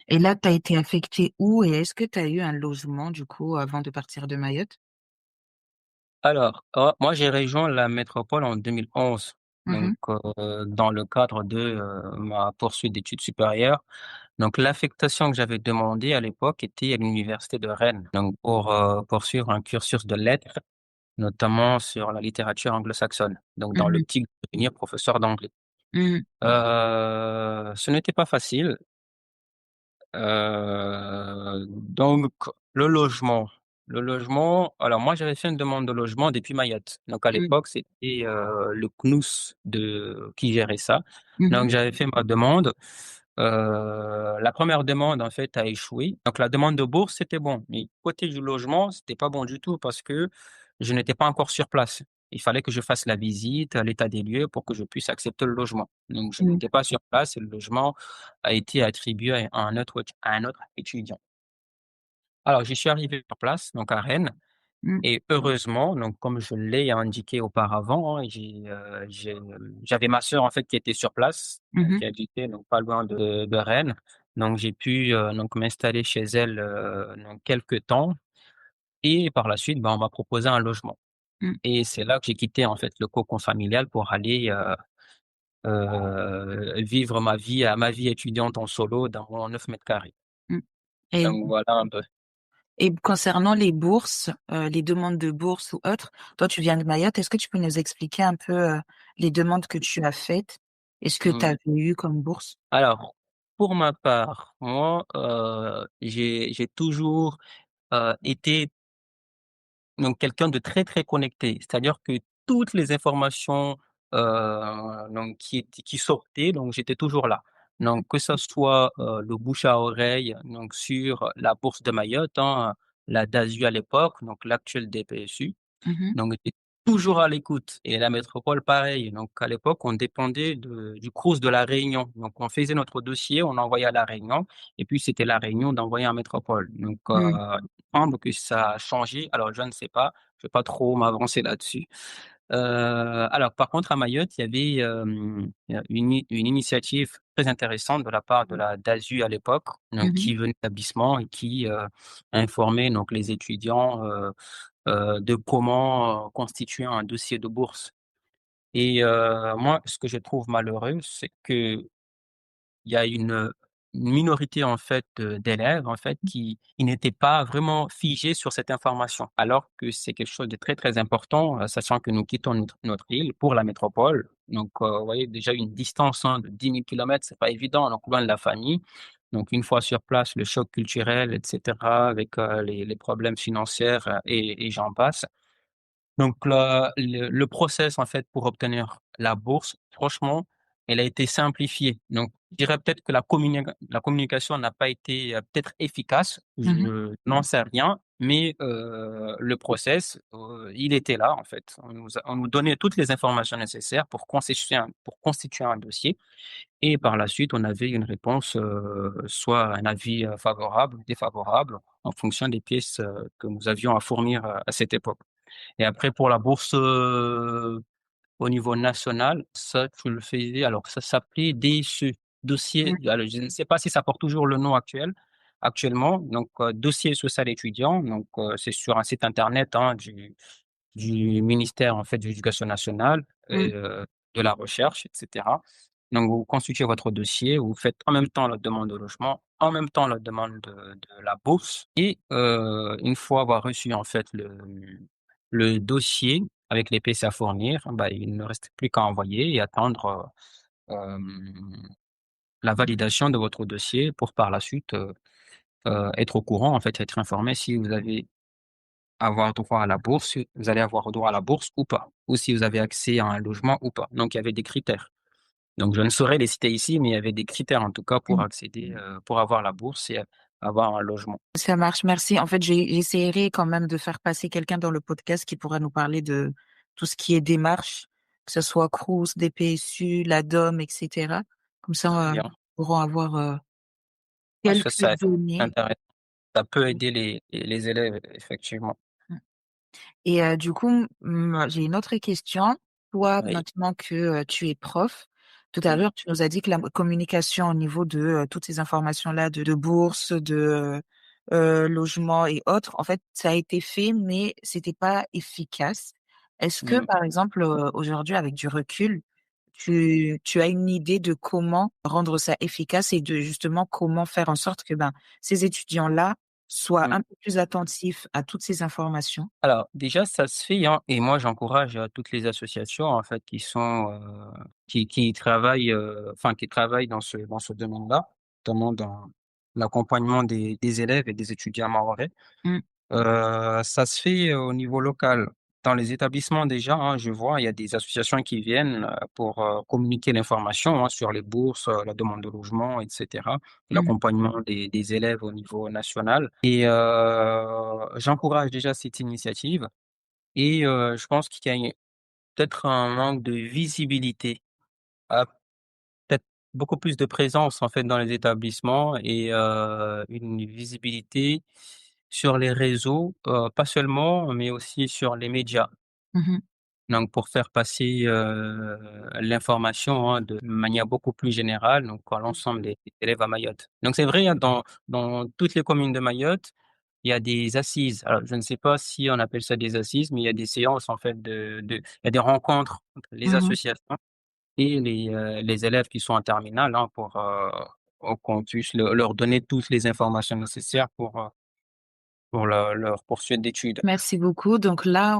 Et là, tu as été affectée où et est-ce que tu as eu un logement du coup avant de partir de Mayotte? Alors, moi, j'ai rejoint la métropole en 2011, Mmh. donc dans le cadre de, ma poursuite d'études supérieures. Donc l'affectation que j'avais demandée à l'époque était à l'université de Rennes, donc pour, poursuivre un cursus de lettres. Notamment sur la littérature anglo-saxonne, donc dans Mmh. l'optique de devenir professeur d'anglais. Mmh. Ce n'était pas facile, donc le logement alors moi j'avais fait une demande de logement depuis Mayotte. Donc à Mmh. l'époque, c'était, le CNUS qui gérait ça. Mmh. Donc j'avais fait ma demande, la première demande en fait a échoué. Donc la demande de bourse, c'était bon, mais côté du logement, c'était pas bon du tout parce que je n'étais pas encore sur place. Il fallait que je fasse la visite, l'état des lieux pour que je puisse accepter le logement. Donc je Mmh. n'étais pas sur place et le logement a été attribué à un autre étudiant. Alors j'y suis arrivé sur place, donc à Rennes Mmh. et heureusement, donc comme je l'ai indiqué auparavant, hein, j'avais ma sœur en fait qui était sur place, Mmh. qui habitait donc pas loin de Rennes. Donc j'ai pu, donc m'installer chez elle, donc quelque temps et par la suite, ben, on m'a proposé un logement Mmh. et c'est là que j'ai quitté en fait le cocon familial pour aller, vivre ma vie étudiante en solo dans mon 9 m². Mmh. Et Donc voilà un peu. concernant les bourses, les demandes de bourses ou autres, toi tu viens de Mayotte, est-ce que tu peux nous expliquer un peu, les demandes que tu as faites? Est-ce que tu Mmh. avais eu comme bourse? Alors, pour ma part, moi, j'ai toujours, été donc quelqu'un de très, très connecté. C'est-à-dire que toutes les informations, donc qui sortaient, donc j'étais toujours là. Donc que ça soit, le bouche à oreille, donc sur la bourse de Mayotte, hein, la DASU à l'époque, donc l'actuelle DPSU. Mmh. Donc j'étais toujours à l'écoute et la métropole pareil. Donc à l'époque, on dépendait du CROUS de La Réunion. Donc on faisait notre dossier, on envoyait à La Réunion et puis c'était La Réunion d'envoyer en métropole. Donc Mmh. il semble que ça a changé, alors je ne sais pas, je vais pas trop m'avancer là-dessus. Alors par contre à Mayotte, il y avait, une initiative très intéressante de la part de la DASU à l'époque, donc Mmh. qui venait d'établissement et qui, informait donc les étudiants, de comment, constituer un dossier de bourse et moi, ce que je trouve malheureux, c'est qu'il y a une minorité, en fait, d'élèves, en fait, qui n'étaient pas vraiment figés sur cette information. Alors que c'est quelque chose de très, très important, sachant que nous quittons notre île pour la métropole. Donc, vous voyez déjà une distance, hein, de 10 000 kilomètres, c'est pas évident, donc loin de la famille. Donc une fois sur place, le choc culturel et cetera avec, les problèmes financiers, et j'en passe. Donc le process en fait pour obtenir la bourse, franchement, elle a été simplifiée. Donc, je dirais peut-être que la communication n'a pas été, peut-être efficace. Mmh. Je n'en sais rien, mais le process, il était là, en fait. On nous donnait toutes les informations nécessaires pour constituer un dossier et par la suite, on avait une réponse, soit un avis, favorable ou défavorable en fonction des pièces, que nous avions à fournir, à cette époque. Et après pour la bourse, au niveau national, ça tu le faisais alors ça s'appelait DSE, dossier Mmh. alors je ne sais pas si ça porte toujours le nom actuellement, donc dossier social étudiant, donc c'est sur un site internet, hein, du ministère, en fait, de l'Éducation nationale Mmh. et de la recherche et cetera. Donc vous constituez votre dossier, vous faites en même temps la demande de logement, en même temps la demande de la bourse et une fois avoir reçu, en fait, le dossier avec les pièces à fournir, bah, il ne reste plus qu'à envoyer et attendre, la validation de votre dossier pour par la suite, être au courant, en fait, être informé si vous avez avoir droit à la bourse, vous allez avoir droit à la bourse ou pas, ou si vous avez accès à un logement ou pas. Donc il y avait des critères. Donc je ne saurais les citer ici, mais il y avait des critères en tout cas pour Mmh. accéder, pour avoir la bourse et avoir un logement. Ça marche, merci. En fait, j'essaierai quand même de faire passer quelqu'un dans le podcast qui pourra nous parler de tout ce qui est démarche, que ce soit Crous, DPSU, l'ADOM, et cetera. Comme Très ça, bien. pourront avoir, Ouais, ça quelques ça données. intéresse ça peut aider les élèves effectivement. Mmh. Et du coup, j'ai une autre question. Toi, Oui. maintenant que, tu es prof, tout à Mmh. l'heure, tu nous as dit que la communication au niveau de, toutes ces informations-là de bourse, de, logement et autres, en fait, ça a été fait, mais c'était pas efficace. Est-ce que, Mmh. par exemple, aujourd'hui, avec du recul, tu as une idée de comment rendre ça efficace et de justement comment faire en sorte que, ben, ces étudiants-là soient Mmh. un peu plus attentifs à toutes ces informations? Alors déjà ça se fait, hein, et moi j'encourage, toutes les associations en fait qui sont, qui travaillent, enfin qui travaillent dans ce domaine-là, notamment dans l'accompagnement des élèves et des étudiants mahorais. Mmh. Ça se fait au niveau local. Dans les établissements déjà, hein, je vois, il y a des associations qui viennent, pour, communiquer l'information, hein, sur les bourses, la demande de logement et cetera. Mmh. L'accompagnement des élèves au niveau national et j'encourage déjà cette initiative et je pense qu'il y a peut-être un manque de visibilité, à peut-être beaucoup plus de présence en fait dans les établissements et une visibilité sur les réseaux, pas seulement, mais aussi sur les médias. Mmh mh. Donc pour faire passer, l'information, hein, de manière beaucoup plus générale, donc à l'ensemble des élèves à Mayotte. Donc c'est vrai, hein, dans toutes les communes de Mayotte, il y a des assises. Alors je ne sais pas si on appelle ça des assises, mais il y a des séances en fait il y a des rencontres entre les Mmh. associations et les élèves qui sont en terminale, hein, pour qu'on puisse leur donner toutes les informations nécessaires pour leur poursuite d'études. Merci beaucoup. Donc là,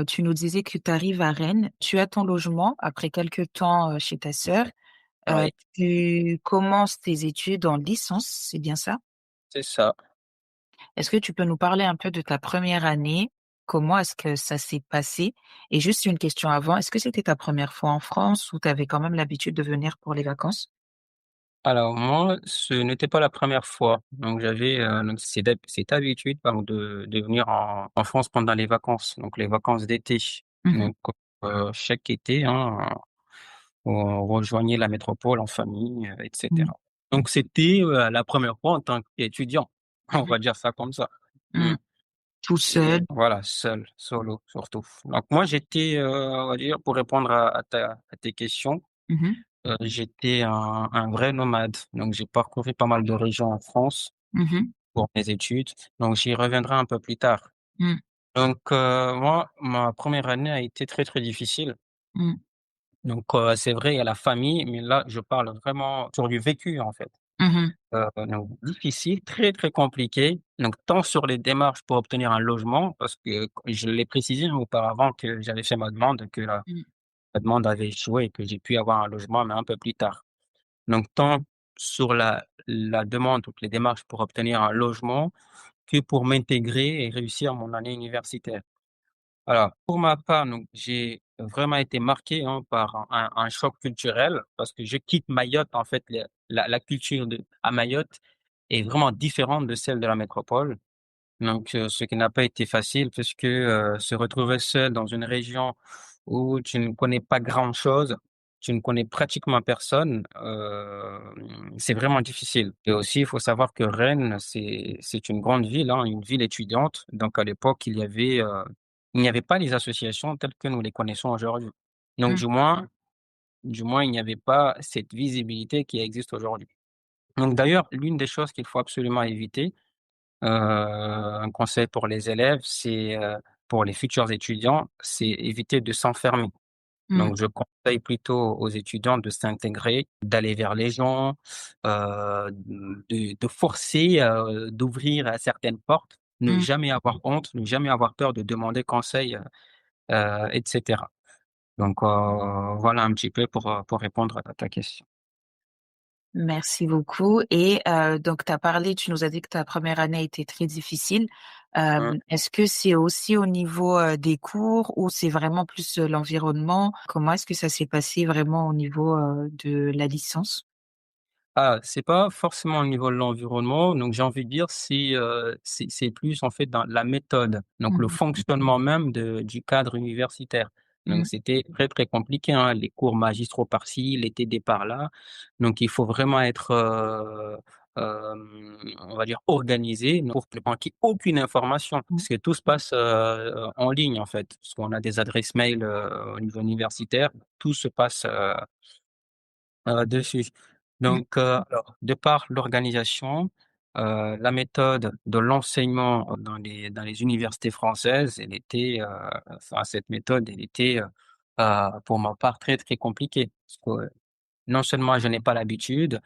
tu nous disais que tu arrives à Rennes. Tu as ton logement après quelque temps, chez ta sœur. Oui, Tu commences tes études en licence, c'est bien ça? c'est ça. Est-ce que tu peux nous parler un peu de ta première année? Comment est-ce que ça s'est passé? Et juste une question avant, est-ce que c'était ta première fois en France ou tu avais quand même l'habitude de venir pour les vacances? Alors moi, ce n'était pas la première fois. Donc j'avais, donc cette habitude pardon de venir en France pendant les vacances, donc les vacances d'été. Mmh mh. Donc chaque été, hein, on rejoignait la métropole en famille, et Mmh. cetera. Donc c'était, la première fois en tant qu'étudiant, on Mmh. va dire ça comme ça. Mmh. Mmh. Tout Et seul? voilà, seul, solo surtout. Donc moi j'étais, on va dire pour répondre à tes questions, Mmh mh. j'étais un vrai nomade. Donc j'ai parcouru pas mal de régions en France Mmh mh. pour mes études, donc j'y reviendrai un peu plus tard. Mmh. Donc moi, ma première année a été très, très difficile. Mmh. Donc c'est vrai, il y a la famille, mais là, je parle vraiment sur du vécu, en fait. Mmh mh. Donc difficile, très, très compliqué, donc tant sur les démarches pour obtenir un logement parce que je l'ai précisé auparavant que j'avais fait ma demande, que Mmh. la demande avait échoué et que j'ai pu avoir un logement, mais un peu plus tard. Donc tant sur la demande, toutes les démarches pour obtenir un logement, que pour m'intégrer et réussir mon année universitaire. Alors pour ma part, donc j'ai, vraiment été marqué, hein, par un choc culturel parce que je quitte Mayotte, en fait, la culture de à Mayotte est vraiment différente de celle de la métropole. Donc, ce qui n'a pas été facile puisque, se retrouver seul dans une région où tu ne connais pas grand-chose, tu ne connais pratiquement personne, c'est vraiment difficile. Et aussi, il faut savoir que Rennes, c'est une grande ville, hein, une ville étudiante. Donc à l'époque, il n'y avait pas les associations telles que nous les connaissons aujourd'hui. Donc Mmh, du moins, il n'y avait pas cette visibilité qui existe aujourd'hui. Donc d'ailleurs, l'une des choses qu'il faut absolument éviter, un conseil pour les élèves, pour les futurs étudiants, c'est éviter de s'enfermer. mmh, Donc je conseille plutôt aux étudiants de s'intégrer, d'aller vers les gens, de forcer, d'ouvrir, certaines portes, ne mmh. jamais avoir honte, ne jamais avoir peur de demander conseil, et cetera. Donc voilà un petit peu pour répondre à ta question. Merci beaucoup et donc tu nous as dit que ta première année a été très difficile. Mmh. Est-ce que c'est aussi au niveau, des cours ou c'est vraiment plus, l'environnement? Comment est-ce que ça s'est passé vraiment au niveau, de la licence? Ah, c'est pas forcément au niveau de l'environnement, donc j'ai envie de dire c'est plus en fait dans la méthode, donc le Mmh fonctionnement même du cadre universitaire. Donc mh. c'était très, très compliqué, hein, les cours magistraux par-ci, les TD par-là. Donc il faut vraiment être, on va dire organisé pour ne manquer aucune information, Mmh parce que tout se passe, en ligne en fait. Parce qu'on a des adresses mail, au niveau universitaire, tout se passe, dessus. mh. Donc, alors, de par l'organisation, la méthode de l'enseignement dans les universités françaises, enfin cette méthode, elle était, pour ma part très, très compliquée. Parce que, non seulement je n'ai pas l'habitude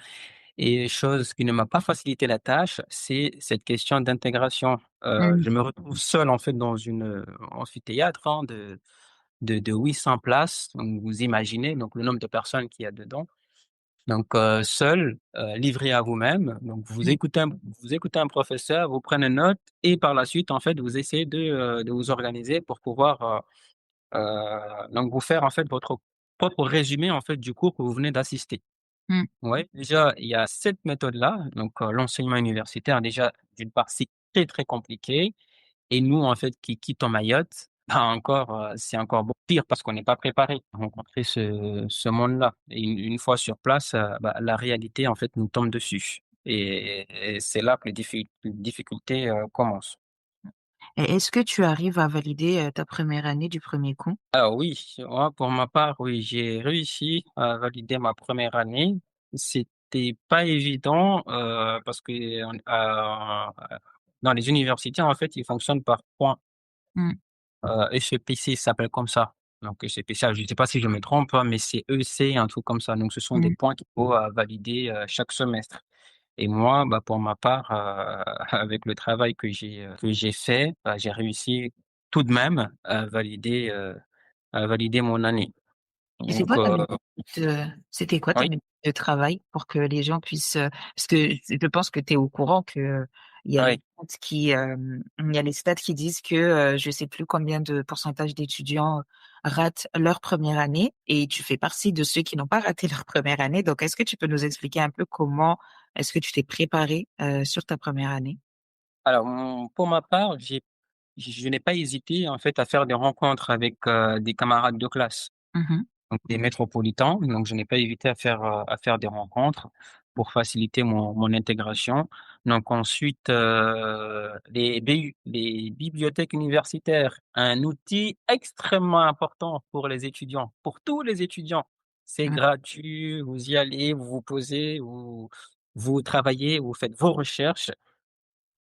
et chose qui ne m'a pas facilité la tâche, c'est cette question d'intégration. Mmh. Je me retrouve seul en fait dans une, amphithéâtre, hein, de 800 places. Donc vous imaginez donc le nombre de personnes qu'il y a dedans. Donc, seul, livré à vous-même, donc Mmh. vous écoutez un professeur, vous prenez note et par la suite, en fait, vous essayez de vous organiser pour pouvoir, donc vous faire, en fait, votre propre résumé, en fait, du cours que vous venez d'assister. Mmh. Ouais, déjà, il y a cette méthode-là, donc, l'enseignement universitaire, déjà, d'une part, c'est très, très compliqué et nous, en fait, qui quittons Mayotte, bah, encore, c'est encore beaucoup pire parce qu'on n'est pas préparé à rencontrer ce monde-là et une fois sur place, bah, la réalité, en fait, nous tombe dessus et c'est là que les difficultés, commencent. Et est-ce que tu arrives à valider, ta première année du premier coup? Alors oui, moi, pour ma part, oui, j'ai réussi à valider ma première année. C'était pas évident, parce que dans les universités, en fait, ils fonctionnent par points. Mmh. ECPC s'appelle comme ça. Donc ECPC, je ne sais pas si je me trompe, hein, mais c'est EC, un truc comme ça. Donc ce sont des Mmh. points qu'il faut, valider, chaque semestre et moi, bah, pour ma part, avec le travail que j'ai fait, bah, j'ai réussi tout de même à valider mon année. Et c'est Donc quoi ta méthode, c'était quoi ta oui, méthode de travail pour que les gens puissent, parce que je pense que tu es au courant que oui. il y a les stats qui disent que, je sais plus combien de pourcentage d'étudiants ratent leur première année et tu fais partie de ceux qui n'ont pas raté leur première année. Donc est-ce que tu peux nous expliquer un peu comment est-ce que tu t'es préparé, sur ta première année? Alors pour ma part, je n'ai pas hésité, en fait, à faire des rencontres avec, des camarades de classe. Mmh Donc des métropolitains, donc je n'ai pas évité à faire des rencontres pour faciliter mon intégration. Donc ensuite, les BU, les bibliothèques universitaires, un outil extrêmement important pour les étudiants, pour tous les étudiants. C'est mh. gratuit, vous y allez, vous vous posez, vous travaillez, vous faites vos recherches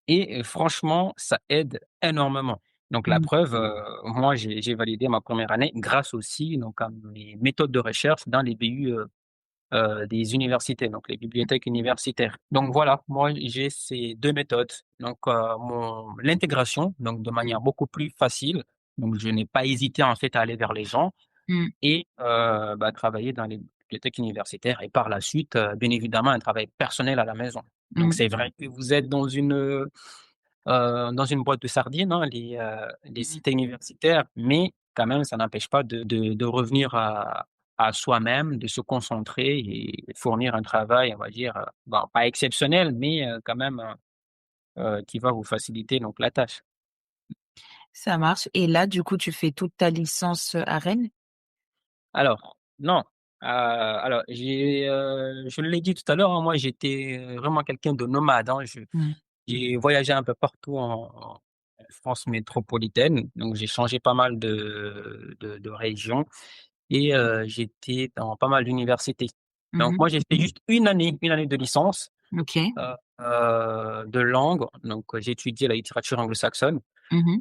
et franchement, ça aide énormément. Donc la Mmh. preuve, moi j'ai validé ma première année grâce aussi donc à mes méthodes de recherche dans les BU, des universités, donc les bibliothèques universitaires. Donc voilà, moi j'ai ces 2 méthodes. Donc mon l'intégration, donc de manière beaucoup plus facile, donc je n'ai pas hésité en fait à aller vers les gens Mmh. et bah, travailler dans les bibliothèques universitaires et par la suite, bien évidemment un travail personnel à la maison. Donc Mmh. c'est vrai que vous êtes dans une boîte de sardines, hein, les Mmh. cités universitaires, mais quand même, ça n'empêche pas de revenir à soi-même, de se concentrer et fournir un travail, on va dire, bon, pas exceptionnel, mais quand même, qui va vous faciliter donc la tâche. Ça marche et là, du coup, tu fais toute ta licence, à Rennes? Alors, non, alors je l'ai dit tout à l'heure, hein, moi j'étais, vraiment quelqu'un de nomade, hein. Mmh. J'ai voyagé un peu partout en France métropolitaine, donc j'ai changé pas mal de régions et j'étais dans pas mal d'universités. Donc Mmh. moi, j'ai fait juste une année de licence, OK. de langue, donc j'ai étudié la littérature anglo-saxonne Mmh.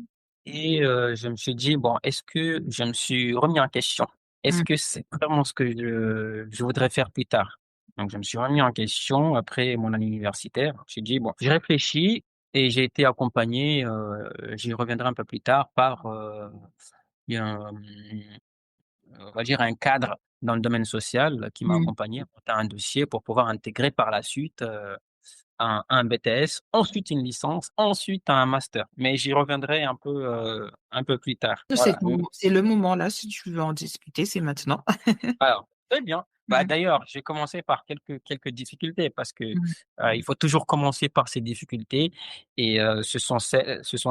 et je me suis dit: «Bon, est-ce que» je me suis remis en question. Est-ce Mmh. que c'est vraiment ce que je voudrais faire plus tard? Donc je me suis remis en question après mon année universitaire. J'ai dit: «Bon», j'ai réfléchi et j'ai été accompagné, j'y reviendrai un peu plus tard, par, un, on va dire un cadre dans le domaine social qui m'a Mmh. accompagné à monter un dossier pour pouvoir intégrer par la suite, un BTS, ensuite une licence, ensuite un master. Mais j'y reviendrai un peu plus tard. C'est Voilà. ton c'est le moment là, si tu veux en discuter, c'est maintenant. Alors, très bien. Bah, Mmh. d'ailleurs, j'ai commencé par quelques difficultés parce que, Mmh. il faut toujours commencer par ces difficultés et ce sont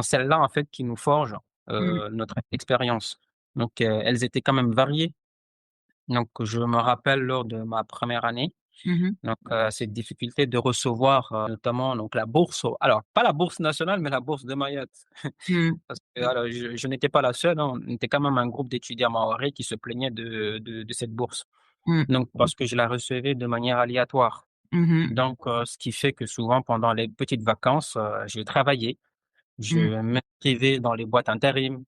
celles-là, en fait, qui nous forgent, Mmh. notre expérience. Donc, elles étaient quand même variées. Donc, je me rappelle lors de ma première année, Mmh mh. donc, cette difficulté de recevoir, notamment donc la bourse au alors pas la bourse nationale, mais la bourse de Mayotte. Mmh. Parce que alors je n'étais pas la seule, hein, on était quand même un groupe d'étudiants mahorais qui se plaignaient de cette bourse. Mmh. Donc parce que je la recevais de manière aléatoire. Mmh. Donc, ce qui fait que souvent pendant les petites vacances, je travaillais, je Mmh. m'inscrivais dans les boîtes intérim,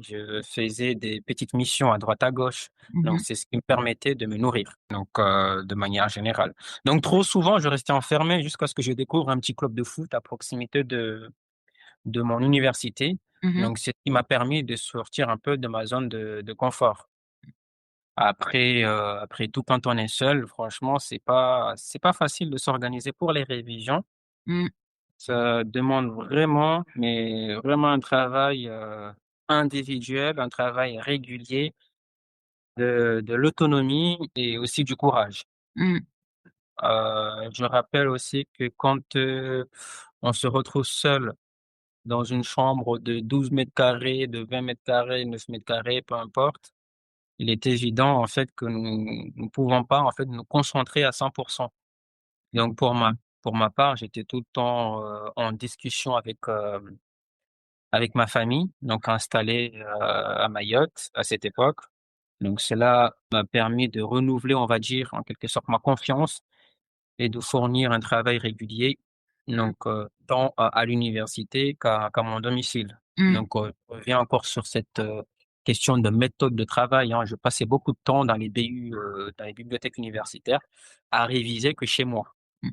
je faisais des petites missions à droite à gauche. Mmh Donc mh. c'est ce qui me permettait de me nourrir, donc de manière générale. Donc trop souvent, je restais enfermé jusqu'à ce que je découvre un petit club de foot à proximité de mon université. Mmh. Donc c'est ce qui m'a permis de sortir un peu de ma zone de confort. Après tout, quand on est seul, franchement, c'est pas facile de s'organiser pour les révisions. Mmh. Ça demande vraiment, mais vraiment un travail, individuel, un travail régulier, de l'autonomie et aussi du courage. Mmh. Je rappelle aussi que quand, on se retrouve seul dans une chambre de 12 m², de 20 m², 9 m², peu importe, il est évident, en fait, que nous ne pouvons pas, en fait, nous concentrer à 100. Donc pour ma part, j'étais tout le temps, en discussion avec ma famille, donc installée, à Mayotte à cette époque. Donc cela m'a permis de renouveler, on va dire, en quelque sorte, ma confiance et de fournir un travail régulier, donc tant à l'université qu'à mon domicile. Mmh. Donc je reviens encore sur cette, question de méthode de travail, hein. Je passais beaucoup de temps dans les BU, dans les bibliothèques universitaires à réviser que chez moi. Mmh.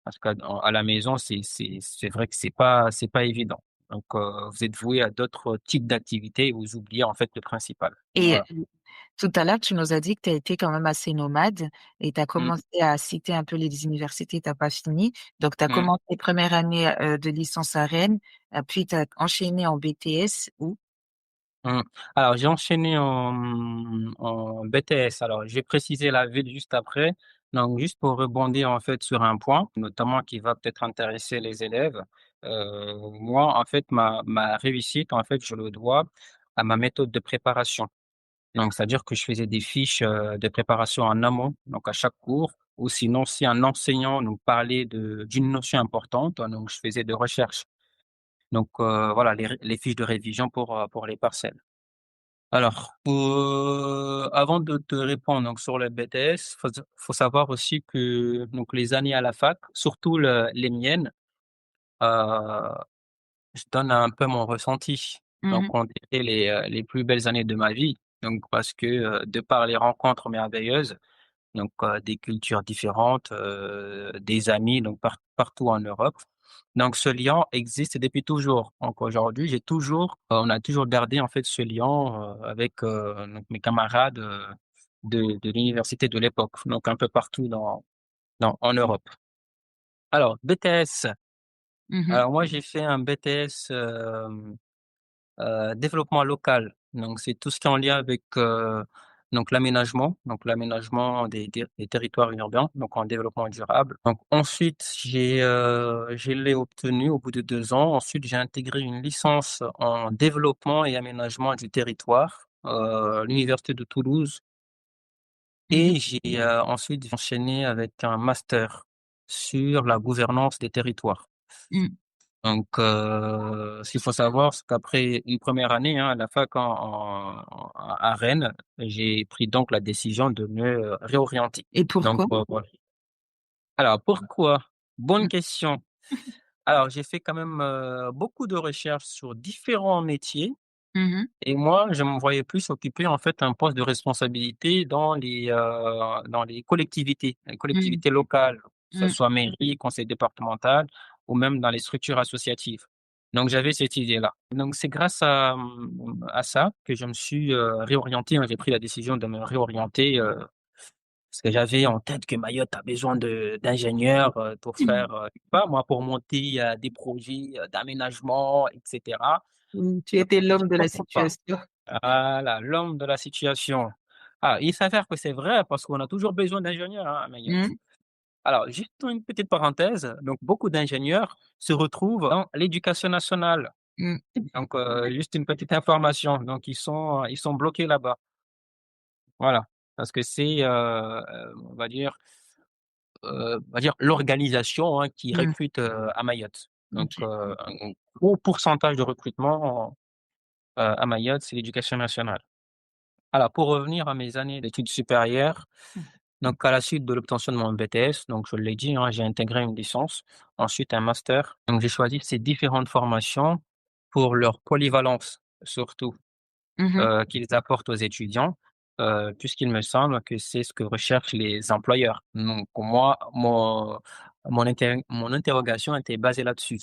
Parce qu'à à la maison, c'est vrai que c'est pas évident. Donc vous êtes voué à d'autres types d'activités et vous oubliez, en fait, le principal. Et Voilà. tout à l'heure, tu nous as dit que tu as été quand même assez nomade et tu as Mmh, commencé à citer un peu les universités, tu as pas fini. Donc tu as mmh. commencé première année, de licence à Rennes, puis tu as enchaîné en BTS où? Mmh. Alors j'ai enchaîné en BTS. Alors j'ai précisé la ville juste après. Donc juste pour rebondir en fait sur un point, notamment qui va peut-être intéresser les élèves. Moi en fait ma réussite en fait je le dois à ma méthode de préparation. Donc c'est-à-dire que je faisais des fiches, de préparation en amont, donc à chaque cours, ou sinon si un enseignant nous parlait d'une notion importante, donc je faisais des recherches. Donc voilà les fiches de révision pour les partiels. Alors, avant de te répondre donc sur le BTS, faut savoir aussi que donc les années à la fac, surtout les miennes, heu, je donne un peu mon ressenti. Mmh mh. Donc ont été les plus belles années de ma vie. Donc parce que, de par les rencontres merveilleuses, donc des cultures différentes, des amis donc partout en Europe. Donc ce lien existe depuis toujours. Donc aujourd'hui, on a toujours gardé en fait ce lien, avec, donc mes camarades, de l'université de l'époque, donc un peu partout en Europe. Alors BTS, Mmh. alors moi j'ai fait un BTS, développement local. Donc c'est tout ce qui est en lien avec, donc l'aménagement des territoires urbains, donc en développement durable. Donc ensuite, je l'ai obtenu au bout de 2 ans. Ensuite, j'ai intégré une licence en développement et aménagement du territoire, à l'université de Toulouse. Mhm. Et j'ai, ensuite enchaîné avec un master sur la gouvernance des territoires. Mm. Donc, ce qu'il faut savoir, c'est qu'après une première année, hein, à la fac à Rennes, j'ai pris donc la décision de me réorienter. Et Donc, pourquoi? voilà. Alors, pourquoi? Bonne Mm. question. Alors, j'ai fait quand même beaucoup de recherches sur différents métiers. Mhm. Et moi, je me voyais plus occuper en fait un poste de responsabilité dans les Mm. collectivités locales, que ce Mm. soit mairie, conseil départemental ou même dans les structures associatives. Donc j'avais cette idée-là. Donc c'est grâce à ça que je me suis réorienté, hein. J'ai pris la décision de me réorienter parce que j'avais en tête que Mayotte a besoin de d'ingénieurs pour faire, je sais pas moi, pour monter des projets d'aménagement, etc. Mm. Tu étais l'homme de la Pourquoi pas? situation. Voilà, l'homme de la situation. Ah, il s'avère que c'est vrai parce qu'on a toujours besoin d'ingénieurs, hein, à Mayotte. Mm. Alors, juste une petite parenthèse, donc beaucoup d'ingénieurs se retrouvent dans l'éducation nationale. Mm. Donc, juste une petite information. Donc, ils sont bloqués là-bas. Voilà. Parce que c'est, on va dire l'organisation, hein, qui Mm. recrute, à Mayotte. Donc, Ok. un gros pourcentage de recrutement, à Mayotte, c'est l'éducation nationale. Alors, pour revenir à mes années d'études supérieures, donc à la suite de l'obtention de mon BTS, donc je l'ai dit, hein, j'ai intégré une licence, ensuite un master. Donc j'ai choisi ces différentes formations pour leur polyvalence, surtout, Mhm. qu'ils apportent aux étudiants, puisqu'il me semble que c'est ce que recherchent les employeurs. Donc moi, mon interrogation était basée là-dessus.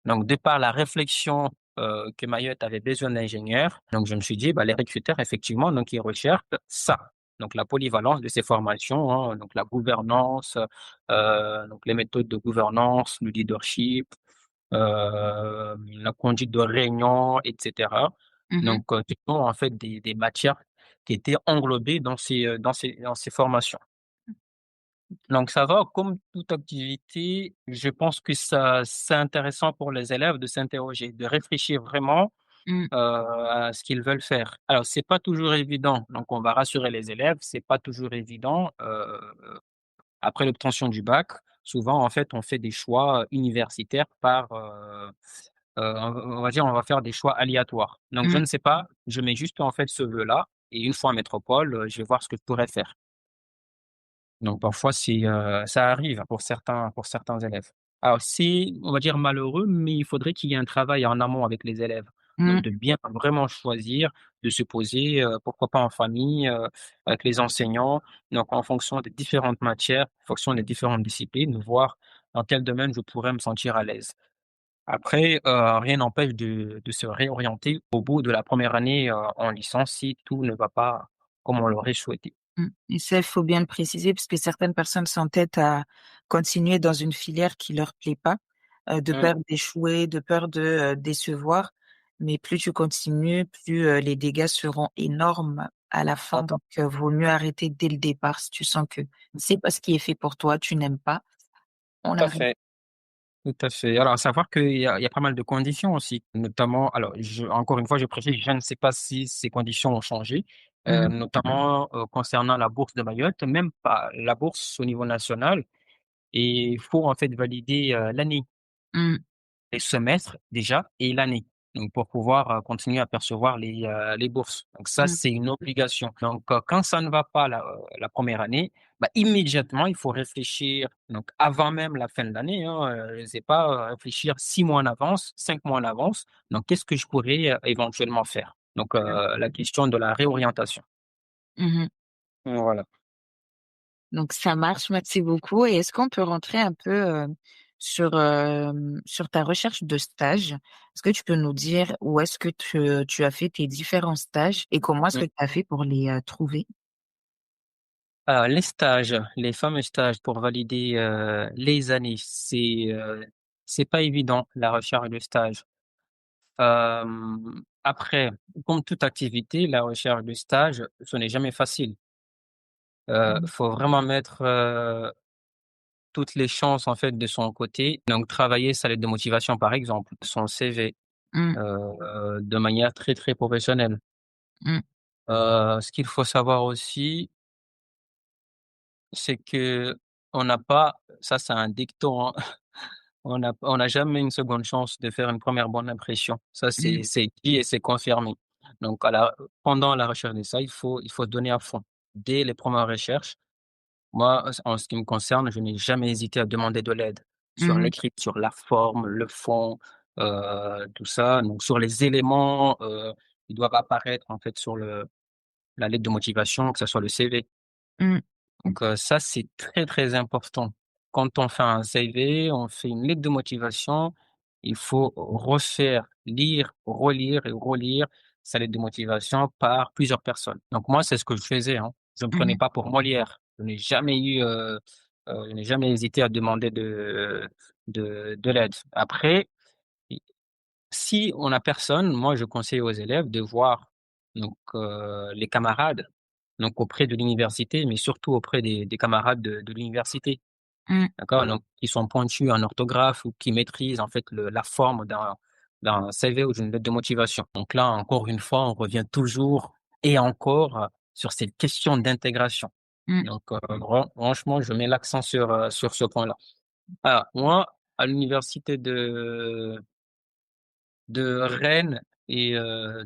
Donc, de par la réflexion que Mayotte avait besoin d'ingénieurs, donc je me suis dit, bah, les recruteurs, effectivement, donc ils recherchent ça. Donc, la polyvalence de ces formations, hein, donc la gouvernance, donc les méthodes de gouvernance, le leadership, la conduite de réunion, etc. Mhm. Donc, ce sont en fait des matières qui étaient englobées dans ces formations. Donc ça va, comme toute activité, je pense que ça c'est intéressant pour les élèves de s'interroger, de réfléchir vraiment, Mm. à ce qu'ils veulent faire. Alors c'est pas toujours évident, donc on va rassurer les élèves, c'est pas toujours évident, après l'obtention du bac, souvent en fait on fait des choix universitaires par, on va dire on va faire des choix aléatoires. Donc je Mm. ne sais pas, je mets juste en fait ce vœu-là et une fois en métropole, je vais voir ce que je pourrais faire. Donc parfois ça arrive pour certains élèves. Alors c'est, on va dire malheureux, mais il faudrait qu'il y ait un travail en amont avec les élèves. Donc Mm. de bien vraiment choisir, de se poser, pourquoi pas en famille, avec les enseignants, donc en fonction des différentes matières, en fonction des différentes disciplines, voir dans quel domaine je pourrais me sentir à l'aise. Après, rien n'empêche de se réorienter au bout de la première année, en licence si tout ne va pas comme on l'aurait souhaité. Mm. Et ça, il faut bien le préciser, parce que certaines personnes s'entêtent à continuer dans une filière qui leur plaît pas, de Mmh, peur d'échouer, de peur de décevoir. Mais plus tu continues, plus les dégâts seront énormes à la fin. Donc, vaut mieux arrêter dès le départ si tu sens que c'est pas ce qui est fait pour toi, tu n'aimes pas. On tout à arrête. fait. Tout à fait. Alors, à savoir qu'il y a pas mal de conditions aussi, notamment, alors, encore une fois, je précise, je ne sais pas si ces conditions ont changé, Mhm. notamment concernant la bourse de Mayotte, même pas la bourse au niveau national. Et il faut en fait valider l'année, Mm. les semestres déjà et l'année. Donc, pour pouvoir continuer à percevoir les bourses. Donc, ça, Mm. c'est une obligation. Donc, quand ça ne va pas la première année, bah, immédiatement, il faut réfléchir. Donc, avant même la fin de l'année, hein, je ne sais pas, réfléchir 6 mois en avance, 5 mois en avance. Donc, qu'est-ce que je pourrais éventuellement faire? Donc, la question de la réorientation. Mhm. Voilà. Donc ça marche, merci beaucoup. Et est-ce qu'on peut rentrer un peu sur ta recherche de stage? Est-ce que tu peux nous dire où est-ce que tu as fait tes différents stages et comment est-ce Mm. que tu as fait pour les trouver? Les stages, les fameux stages pour valider les années, c'est pas évident, la recherche de stage. Après, comme toute activité, la recherche de stage, ce n'est jamais facile. Mmh. Faut vraiment mettre, toutes les chances, en fait, de son côté. Donc travailler sa lettre de motivation, par exemple, son CV, Mmh. de manière très, très professionnelle. Mmh. Ce qu'il faut savoir aussi, c'est qu'on n'a pas ça c'est un dicton, hein, on n'a jamais une seconde chance de faire une première bonne impression. Ça Mmh. c'est dit et c'est confirmé. Donc pendant la recherche de ça, il faut se donner à fond. Dès les premières recherches, moi, en ce qui me concerne, je n'ai jamais hésité à demander de l'aide sur Mmh. l'écriture, la forme, le fond, tout ça. Donc sur les éléments, qui doivent apparaître en fait sur la lettre de motivation, que ça soit le CV. Mmh. Donc ça, c'est très, très important. Quand on fait un CV, on fait une lettre de motivation, il faut refaire, lire, relire et relire sa lettre de motivation par plusieurs personnes. Donc moi, c'est ce que je faisais, hein. Je ne me prenais Mmh. pas pour Molière. Je n'ai jamais hésité à demander de l'aide. Après, si on n'a personne, moi, je conseille aux élèves de voir donc les camarades, donc auprès de l'université, mais surtout auprès des camarades de l'université, Mmh. d'accord? Donc qui sont pointus en orthographe ou qui maîtrisent en fait la forme d'un CV ou d'une lettre de motivation. Donc là, encore une fois, on revient toujours et encore sur cette question d'intégration. Mmh. Donc franchement, je mets l'accent sur ce point-là. Alors moi, à l'université de Rennes et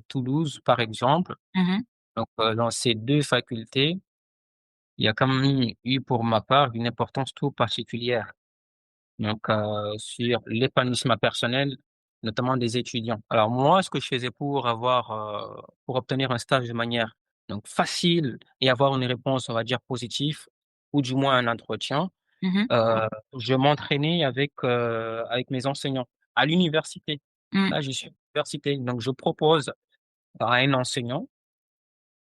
Toulouse, par exemple. Mmh. Donc, dans ces 2 facultés, il y a quand même eu pour ma part une importance tout particulière. Donc, sur l'épanouissement personnel, notamment des étudiants. Alors moi, ce que je faisais pour obtenir un stage de manière donc facile et avoir une réponse, on va dire positive ou du moins un entretien, Mmh. je m'entraînais avec mes enseignants à l'université. Mmh. Là, je suis à l'université, donc je propose à un enseignant,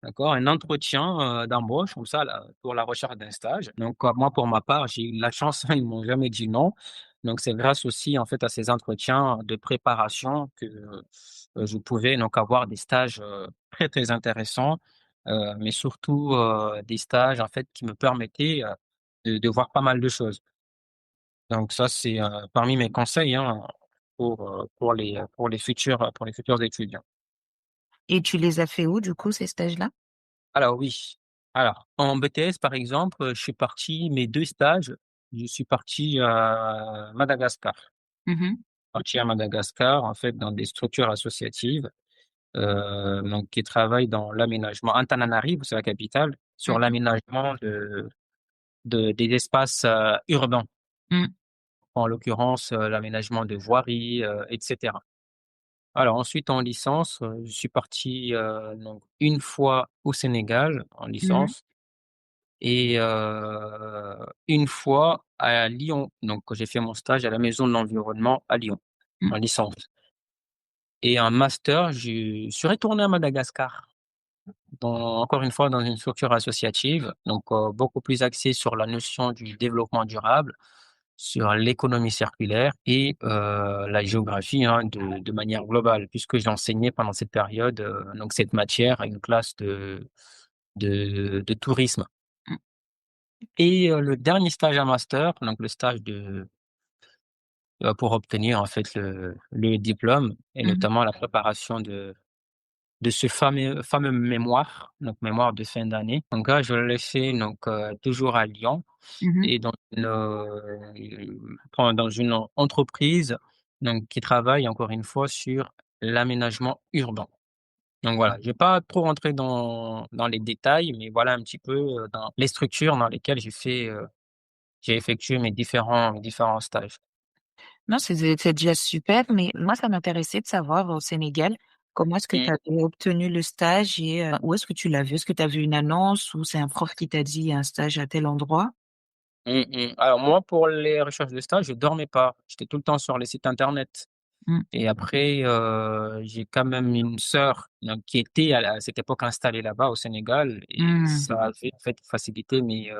d'accord, un entretien, d'embauche comme ça là, pour la recherche d'un stage. Donc, moi pour ma part, j'ai eu la chance, ils m'ont jamais dit non. Donc c'est grâce aussi en fait à ces entretiens de préparation que, je pouvais donc avoir des stages, très, très intéressants, mais surtout, des stages en fait qui me permettaient, de voir pas mal de choses. Donc ça c'est, parmi mes conseils, hein, pour les futurs étudiants. Et tu les as fait où du coup ces stages-là? Alors oui. Alors, en BTS, par exemple, je suis parti mes 2 stages, je suis parti à Madagascar. Mmh. Parti à Madagascar, en fait, dans des structures associatives, donc qui travaillent dans l'aménagement Antananarivo, c'est la capitale, sur Mmh. l'aménagement des espaces, urbains. Mmh. En l'occurrence, l'aménagement de voiries, et cetera. Alors ensuite en licence, je suis parti, donc une fois au Sénégal en Mmh. licence. Et une fois à Lyon, donc j'ai fait mon stage à la Maison de l'environnement à Lyon, Mmh. en licence et en master, je suis retourné à Madagascar, encore une fois dans une structure associative, donc beaucoup plus axée sur la notion du développement durable, sur l'économie circulaire et la géographie, hein, de manière globale puisque j'enseignais pendant cette période, donc cette matière à une classe de tourisme. Mmh. Et le dernier stage à master, donc le stage pour obtenir en fait le diplôme et Mmh. notamment la préparation de ce fameux mémoire, donc mémoire de fin d'année. Donc là, je l'ai fait donc toujours à Lyon Mmh. et dans une entreprise donc qui travaille encore une fois sur l'aménagement urbain. Donc voilà, je vais pas trop rentrer dans les détails, mais voilà un petit peu, dans les structures dans lesquelles j'ai effectué mes différents stages. Non, c'est déjà super, mais moi, ça m'intéressait de savoir au Sénégal, comment est-ce que tu Mmh, as obtenu le stage et où est-ce que tu l'as vu? Est-ce que tu as vu une annonce ou c'est un prof qui t'a dit: «Il y a un stage à tel endroit»? Alors moi, pour les recherches de stage, je dormais pas. J'étais tout le temps sur les sites internet Mmh. et après, j'ai quand même une sœur, donc qui était à cette époque installée là-bas au Sénégal et Mmh. ça avait en fait facilité mes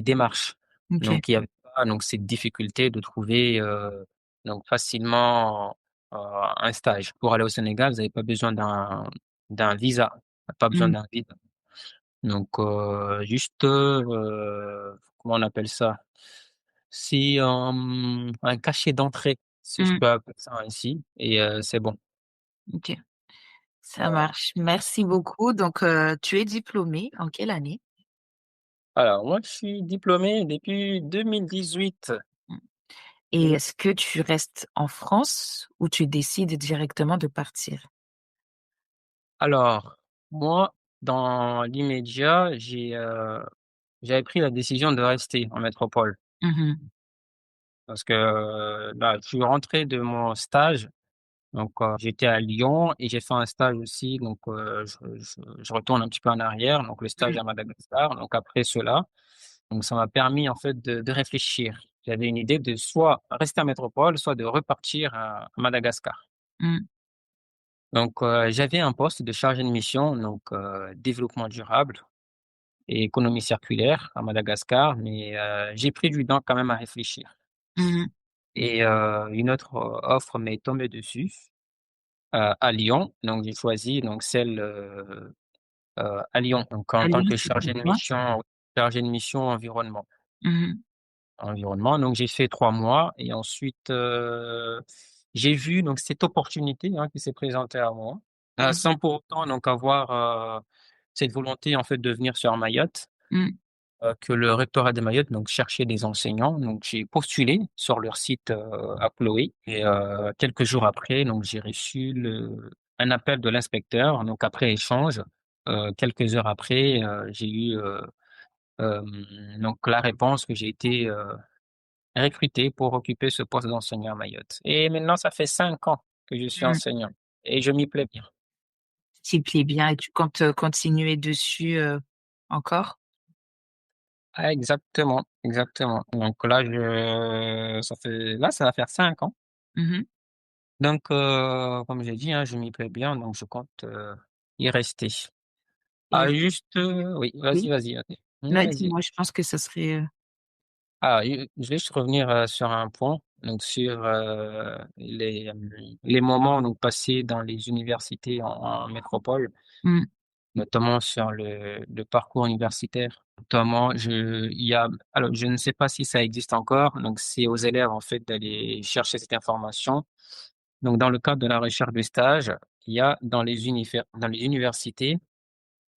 démarches. OK. Donc il y avait pas donc cette difficulté de trouver, donc facilement un stage. Pour aller au Sénégal, vous avez pas besoin d'un visa, pas besoin Mmh, d'un visa. Donc juste, comment on appelle ça? C'est, un cachet d'entrée, si je mmh, peux appeler ça ainsi et c'est bon. OK, ça Voilà. marche. Merci beaucoup. Donc, tu es diplômé en quelle année? Alors moi, je suis diplômé depuis 2018. Mmh, et est-ce que tu restes en France ou tu décides directement de partir? Alors, moi, dans l'immédiat, j'avais pris la décision de rester en métropole Mmh mh. parce que, là, je suis rentré de mon stage, donc j'étais à Lyon et j'ai fait un stage aussi, donc je retourne un petit peu en arrière, donc le stage Mmh, à Madagascar, donc après cela, donc ça m'a permis en fait de réfléchir. J'avais une idée de soit rester en métropole, soit de repartir à Madagascar. mmh, Donc j'avais un poste de chargé de mission, donc développement durable et économie circulaire à Madagascar, mais j'ai pris du temps quand même à réfléchir mmh. et une autre, offre m'est tombée dessus, à Lyon, donc j'ai choisi donc celle, à Lyon, donc À en tant Lyon, que c'est pourquoi? chargé de mission Mmh mh. environnement, donc j'ai fait 3 mois et ensuite, j'ai vu donc cette opportunité, hein, qui s'est présentée à moi, Mmh. sans pour autant donc avoir, cette volonté en fait de venir sur Mayotte. Mmh. Que le rectorat de Mayotte donc cherchait des enseignants, donc j'ai postulé sur leur site, à Chloé et quelques jours après donc j'ai reçu un appel de l'inspecteur, donc après échange, quelques heures après, j'ai eu, donc la réponse que j'ai été, recruté pour occuper ce poste d'enseignant à Mayotte et maintenant ça fait 5 ans que je suis Mmh. enseignant et je m'y plais bien. T'y plais bien et tu comptes, continuer dessus, encore? Ah exactement, exactement. Donc là ça va faire 5 ans. Mmh mh. Donc comme j'ai dit, hein, je m'y plais bien, donc je compte, y rester. Et Ah juste, oui, vas-y, oui? vas-y, vas-y. Non, Vas-y. dis-moi, je pense que ce serait, Ah, je vais juste revenir, sur un point, donc sur, les moments donc passés dans les universités en métropole, mmh, notamment sur le parcours universitaire. Notamment, il y a alors je ne sais pas si ça existe encore, donc c'est aux élèves en fait d'aller chercher cette information. Donc dans le cadre de la recherche de stage, il y a dans les universités,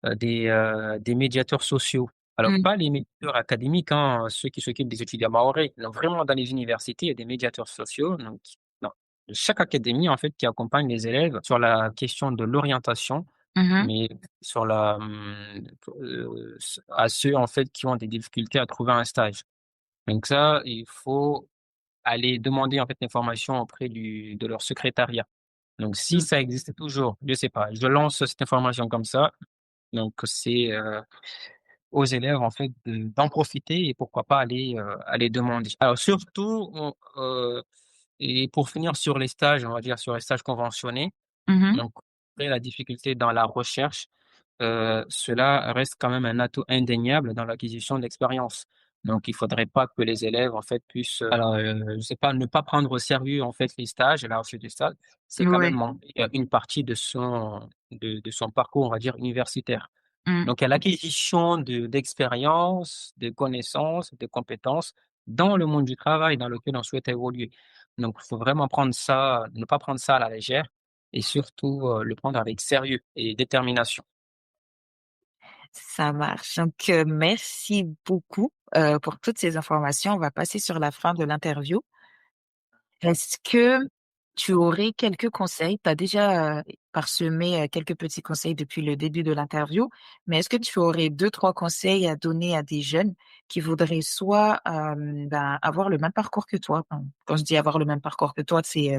des médiateurs sociaux. Alors mmh, pas les médiateurs académiques, hein, ceux qui s'occupent des étudiants mahorais. Non, vraiment dans les universités, il y a des médiateurs sociaux, donc dans chaque académie en fait qui accompagne les élèves sur la question de l'orientation, mmh mh, mais sur à ceux en fait qui ont des difficultés à trouver un stage. Donc ça, il faut aller demander en fait l'information auprès de leur secrétariat. Donc si mmh. ça existe toujours, je sais pas, je lance cette information comme ça, donc c'est, aux élèves en fait d'en profiter et pourquoi pas aller demander. Alors surtout et pour finir sur les stages, on va dire sur les stages conventionnés, Mmh mh. donc après la difficulté dans la recherche, cela reste quand même un atout indéniable dans l'acquisition d'expérience. Donc il faudrait pas que les élèves, en fait, puissent, alors, je sais pas, ne pas prendre au sérieux, en fait, les stages et la recherche des stages. C'est quand même Ouais. manquer, une partie de son parcours, on va dire, universitaire. Mmh. Donc à l'acquisition d'expérience, de connaissances, de compétences dans le monde du travail dans lequel on souhaite évoluer. Donc il faut vraiment prendre ça ne pas prendre ça à la légère et surtout, le prendre avec sérieux et détermination. Ça marche. Donc, merci beaucoup, pour toutes ces informations. On va passer sur la fin de l'interview. Est-ce que tu aurais quelques conseils? Tu as déjà, parsemé, quelques petits conseils depuis le début de l'interview, mais est-ce que tu aurais deux, trois conseils à donner à des jeunes qui voudraient soit, ben, avoir le même parcours que toi? Enfin, quand je dis avoir le même parcours que toi, c'est,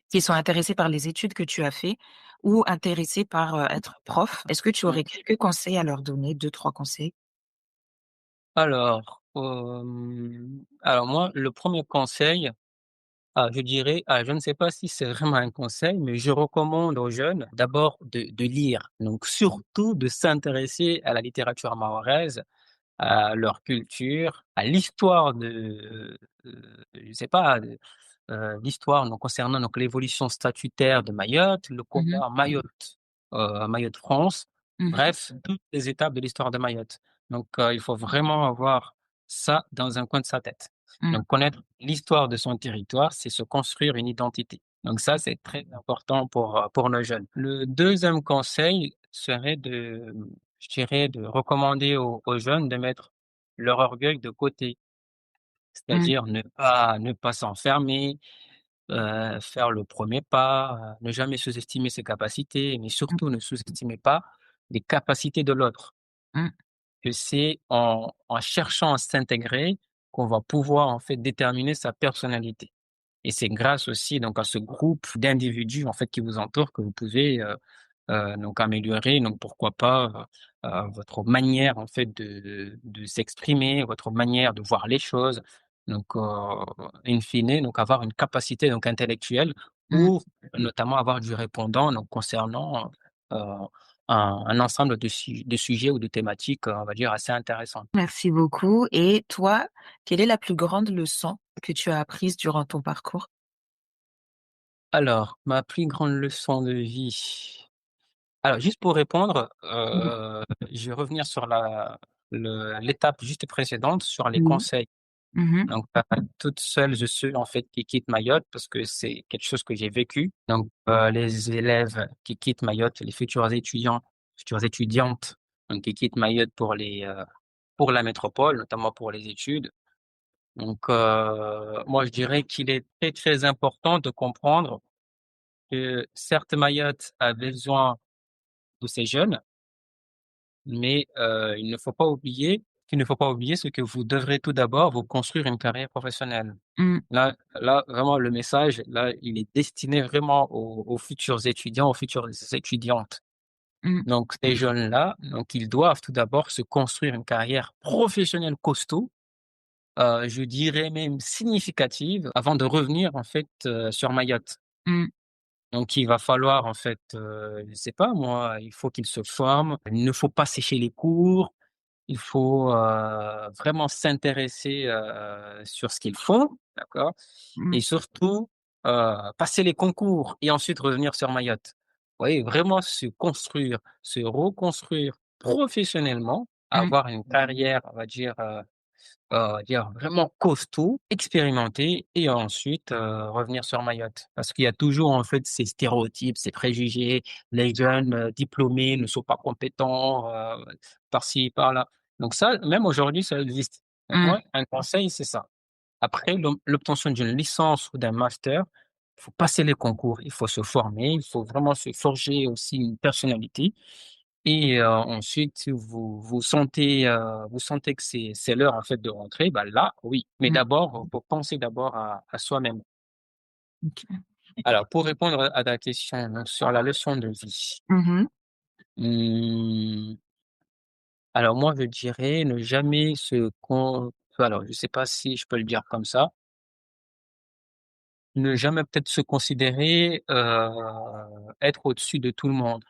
qui sont intéressés par les études que tu as fait ou intéressés par, être prof. Est-ce que tu aurais quelques conseils à leur donner, deux, trois conseils? Alors moi, le premier conseil, je dirais, je ne sais pas si c'est vraiment un conseil, mais je recommande aux jeunes d'abord de lire, donc surtout de s'intéresser à la littérature mahoraise, à leur culture, à l'histoire je sais pas, l'histoire donc concernant donc l'évolution statutaire de Mayotte, le Mmh. combat Mayotte-France, Mmh. bref, toutes les étapes de l'histoire de Mayotte. Donc, il faut vraiment avoir ça dans un coin de sa tête. Mmh. Donc connaître l'histoire de son territoire, c'est se construire une identité. Donc ça, c'est très important pour nos jeunes. Le deuxième conseil serait je dirais, de recommander aux jeunes de mettre leur orgueil de côté. Mmh. C'est-à-dire ne pas s'enfermer, faire le premier pas, ne jamais sous-estimer ses capacités, mais Mmh. surtout ne sous-estimez pas les capacités de l'autre. Mmh. Que c'est en cherchant à s'intégrer qu'on va pouvoir, en fait, déterminer sa personnalité et c'est grâce aussi donc à ce groupe d'individus, en fait, qui vous entoure que vous pouvez, donc améliorer donc pourquoi pas, votre manière, en fait, de s'exprimer, votre manière de voir les choses donc in fine, donc avoir une capacité donc intellectuelle Mmh. ou notamment avoir du répondant donc concernant, heu, un ensemble de sujets ou de thématiques, on va dire assez intéressantes. Merci beaucoup et toi, quelle est la plus grande leçon que tu as apprise durant ton parcours? Alors, ma plus grande leçon de vie. Alors juste pour répondre, Mmh. je vais revenir sur l'étape juste précédente sur les Oui. conseils. Mmh. Donc, toutes seules et ceux en fait qui quittent Mayotte parce que c'est quelque chose que j'ai vécu. Donc, les élèves qui quittent Mayotte, les futurs étudiants, futures étudiantes, donc qui quittent Mayotte pour la métropole, notamment pour les études. Donc, moi je dirais qu'il est très, très important de comprendre que certes Mayotte a besoin de ces jeunes, mais il ne faut pas oublier ce que vous devrez tout d'abord vous construire une carrière professionnelle. Mmh. Là, vraiment le message, là, il est destiné vraiment aux futurs étudiants, aux futures étudiantes. Mmh. Donc ces jeunes-là, donc ils doivent tout d'abord se construire une carrière professionnelle costaud, je dirais même significative avant de revenir en fait, sur Mayotte. Mmh. Donc il va falloir en fait, je sais pas moi, il faut qu'ils se forment, il ne faut pas sécher les cours, il faut, vraiment s'intéresser, sur ce qu'ils font, d'accord? Mmh. Et surtout, passer les concours et ensuite revenir sur Mayotte. Vous voyez? Vraiment se construire, se reconstruire professionnellement, Mmh. avoir une carrière, on va dire vraiment costaud, expérimenté et ensuite, revenir sur Mayotte. Parce qu'il y a toujours en fait ces stéréotypes, ces préjugés, les jeunes, diplômés ne sont pas compétents, par-ci, par-là. Donc ça, même aujourd'hui, ça existe. Donc Mmh. moi, un conseil, c'est ça. Après l'obtention d'une licence ou d'un master, il faut passer les concours, il faut se former, il faut vraiment se forger aussi une personnalité et ensuite si vous sentez que c'est l'heure en fait de rentrer, bah, là, oui. Mais Mmh. d'abord, faut penser d'abord à soi-même. OK. Alors pour répondre à ta question donc sur la leçon de vie, Mmh. mmh, alors moi je dirais ne jamais se con alors je sais pas si je peux le dire comme ça, ne jamais peut-être se considérer, être au-dessus de tout le monde.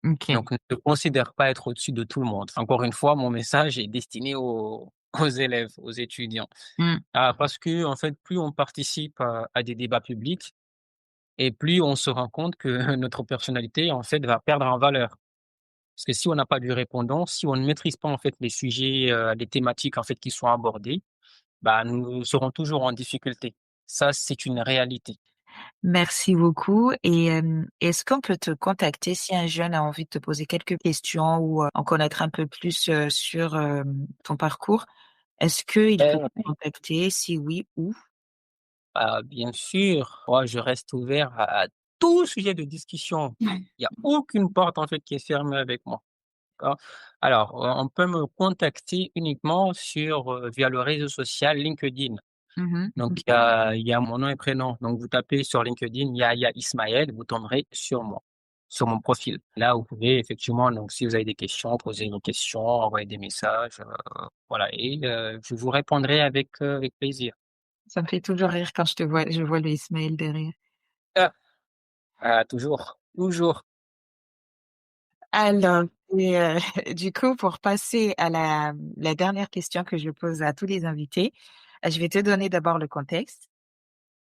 OK. Donc ne te considère pas être au-dessus de tout le monde. Encore une fois, mon message est destiné aux élèves, aux étudiants. Mmh. Parce que en fait, plus on participe à des débats publics et plus on se rend compte que notre personnalité, en fait, va perdre en valeur. Parce que si on n'a pas du répondant, si on ne maîtrise pas, en fait, les sujets, les thématiques, en fait, qui sont abordées, bah, nous serons toujours en difficulté. Ça, c'est une réalité. Merci beaucoup et est-ce qu'on peut te contacter si un jeune a envie de te poser quelques questions ou, en connaître un peu plus, sur, ton parcours? Est-ce qu'il peut te contacter? Si oui, où? Bien sûr, moi je reste ouvert à tout sujet de discussion. Il y a aucune porte en fait qui est fermée avec moi, d'accord? Alors, on peut me contacter uniquement via le réseau social LinkedIn. Mmh mh. Donc il y a mon nom et prénom. Donc vous tapez sur LinkedIn Yahya Ismaël, vous tomberez sur moi, sur mon profil. Là, vous pouvez effectivement donc si vous avez des questions, poser vos questions, envoyer des messages, voilà et je vous répondrai avec plaisir. Ça me fait toujours rire quand je vois le Ismaël derrière. Toujours, toujours. Alors et du coup, pour passer à la dernière question que je pose à tous les invités, Je vais te donner d'abord le contexte.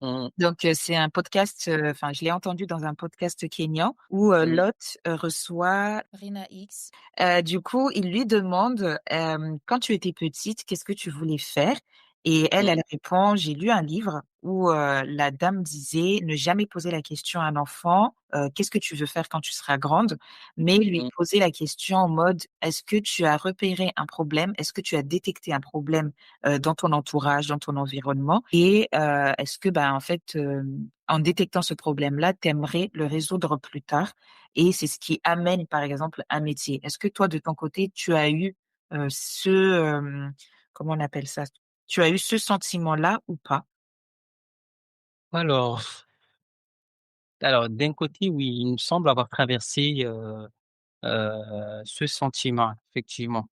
Mmh, Donc, c'est un podcast, enfin, je l'ai entendu dans un podcast kényan où, mmh, Lot, reçoit Rina X. Du coup, il lui demande, «Quand tu étais petite, qu'est-ce que tu voulais faire?» Et elle, mmh, elle répond: «J'ai lu un livre où, la dame disait: "Ne jamais poser la question à un enfant, qu'est-ce que tu veux faire quand tu seras grande?" Mais lui mmh. poser la question en mode: "Est-ce que tu as repéré un problème? Est-ce que tu as détecté un problème dans ton entourage, dans ton environnement et est-ce que, bah, en fait, en détectant ce problème-là, tu aimerais le résoudre plus tard et c'est ce qui amène, par exemple, un métier. Est-ce que toi, de ton côté, tu as eu, comment on appelle ça? Tu as eu ce sentiment-là ou pas? Alors alors d'un côté, oui, il me semble avoir traversé, ce sentiment, effectivement.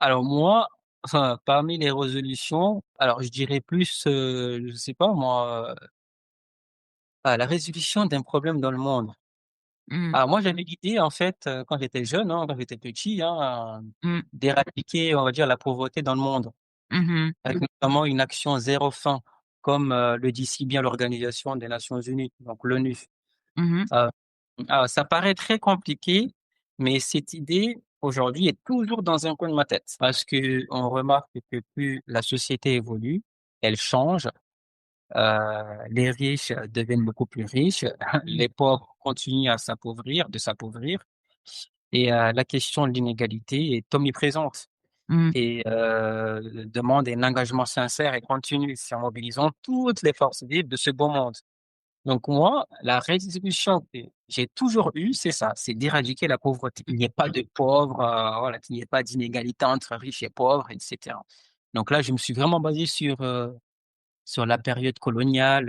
Alors moi, enfin, parmi les résolutions, alors je dirais plus, je sais pas moi, la résolution d'un problème dans le monde. Mmh. Alors moi, j'avais l'idée en fait, quand j'étais jeune, hein, quand j'étais petit, hein, Mmh. d'éradiquer, on va dire, la pauvreté dans le monde, Mmh mh. avec notamment une action zéro faim, comme, le dit si bien l'Organisation des Nations Unies, donc l'ONU. Mmh. Heu, alors ça paraît très compliqué, mais cette idée, aujourd'hui, est toujours dans un coin de ma tête. Parce qu'on remarque que plus la société évolue, elle change, les riches deviennent beaucoup plus riches, Mmh. les pauvres continuent à s'appauvrir, de s'appauvrir et la question de l'inégalité est omniprésente Mmh. et demande un engagement sincère et continu, c'est en mobilisant toutes les forces vives de ce beau monde. Donc moi, la résolution que j'ai toujours eue, c'est ça, c'est d'éradiquer la pauvreté. Il n'y ait pas de pauvres, voilà, qu'il n'y ait pas d'inégalité entre riches et pauvres et cetera. Donc là, je me suis vraiment basé sur la période coloniale,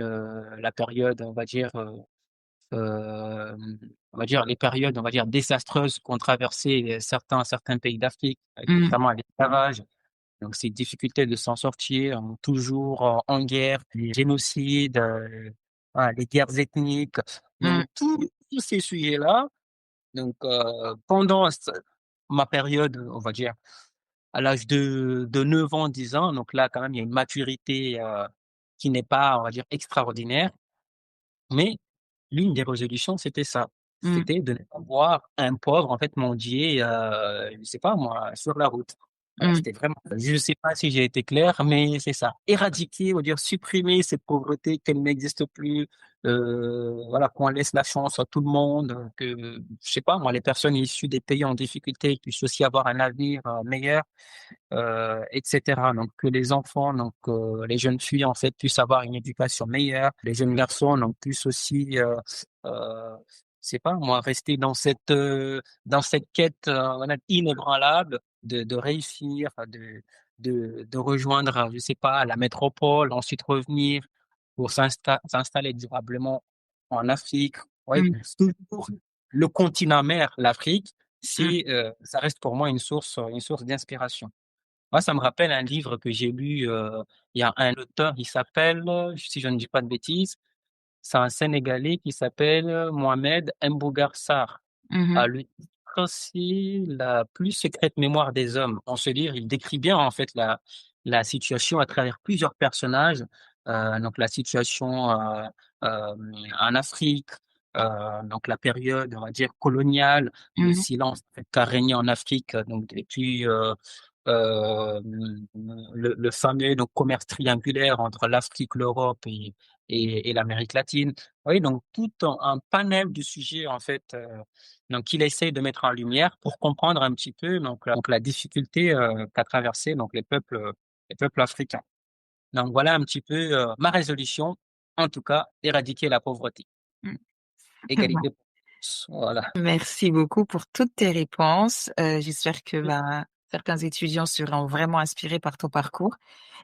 la période, on va dire les périodes, on va dire désastreuses qu'ont traversé certains pays d'Afrique, avec Mmh. notamment l'esclavage. Donc ces difficultés de s'en sortir, toujours en guerre, les génocides, voilà, les guerres ethniques. Mmh. Donc tous ces sujets-là, donc pendant ma période, on va dire, à l'âge de 9 ans, 10 ans, donc là, quand même, il y a une maturité, qui n'est pas, on va dire, extraordinaire. Mais l'une des résolutions, c'était ça. Mmh. C'était de ne pas voir un pauvre, en fait, mendier, je sais pas moi, sur la route. Voilà, Mmh. c'était vraiment je sais pas si j'ai été clair, mais c'est ça. Éradiquer, on va dire supprimer cette pauvreté, qu'elle n'existe plus, voilà, qu'on laisse la chance à tout le monde, que, je sais pas moi, les personnes issues des pays en difficulté puissent aussi avoir un avenir, meilleur. Et cetera. Donc que les enfants, donc les jeunes filles en fait puissent avoir une éducation meilleure, les jeunes garçons donc puissent aussi, c'est pas moi, rester dans cette quête, voilà, inébranlable de réussir, de rejoindre, je sais pas, la métropole, ensuite revenir pour s'installer durablement en Afrique. Ouais, Mmh. c'est toujours le continent mère, l'Afrique, Mmh. ça reste pour moi une source d'inspiration. Moi, ça me rappelle un livre que j'ai lu, il y a un auteur, il s'appelle, si je ne dis pas de bêtises, c'est un Sénégalais qui s'appelle, Mohamed Mbougar Sarr. Mmh. Ah, le titre, c'est «La plus secrète mémoire des hommes». Dans ce livre, il décrit bien, en fait, la situation à travers plusieurs personnages, donc la situation, en Afrique, donc la période, on va dire, coloniale, le Mmh. silence en fait, qu'a régné en Afrique, donc depuis, le fameux donc commerce triangulaire entre l'Afrique, l'Europe et l'Amérique latine. Oui, donc tout un panel de sujets, en fait, donc il essaye de mettre en lumière pour comprendre un petit peu donc la difficulté, qu'a traversé donc les peuples africains. Donc voilà un petit peu, ma résolution, en tout cas, éradiquer la pauvreté. Mmh. Égalité pour tous, voilà. Merci beaucoup pour toutes tes réponses. J'espère que, ben, certains étudiants seront vraiment inspirés par ton parcours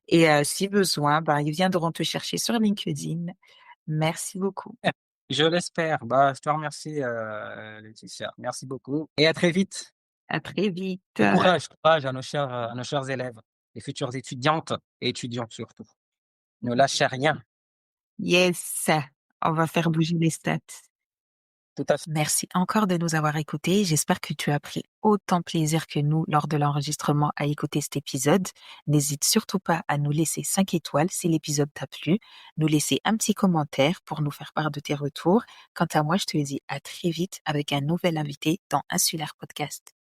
et si besoin, ben, ils viendront te chercher sur LinkedIn. Merci beaucoup. Je l'espère. Bah, je te remercie, Laetitia. Merci beaucoup et à très vite À très vite. et courage à nos chers élèves, les futures étudiantes et étudiants surtout. Ne lâchez rien. Yes, on va faire bouger les stats. Tout à fait. Merci encore de nous avoir écoutés. J'espère que tu as pris autant plaisir que nous lors de l'enregistrement à écouter cet épisode. N'hésite surtout pas à nous laisser 5 étoiles si l'épisode t'a plu, nous laisser un petit commentaire pour nous faire part de tes retours. Quant à moi, je te dis à très vite avec un nouvel invité dans Insulaire Podcast.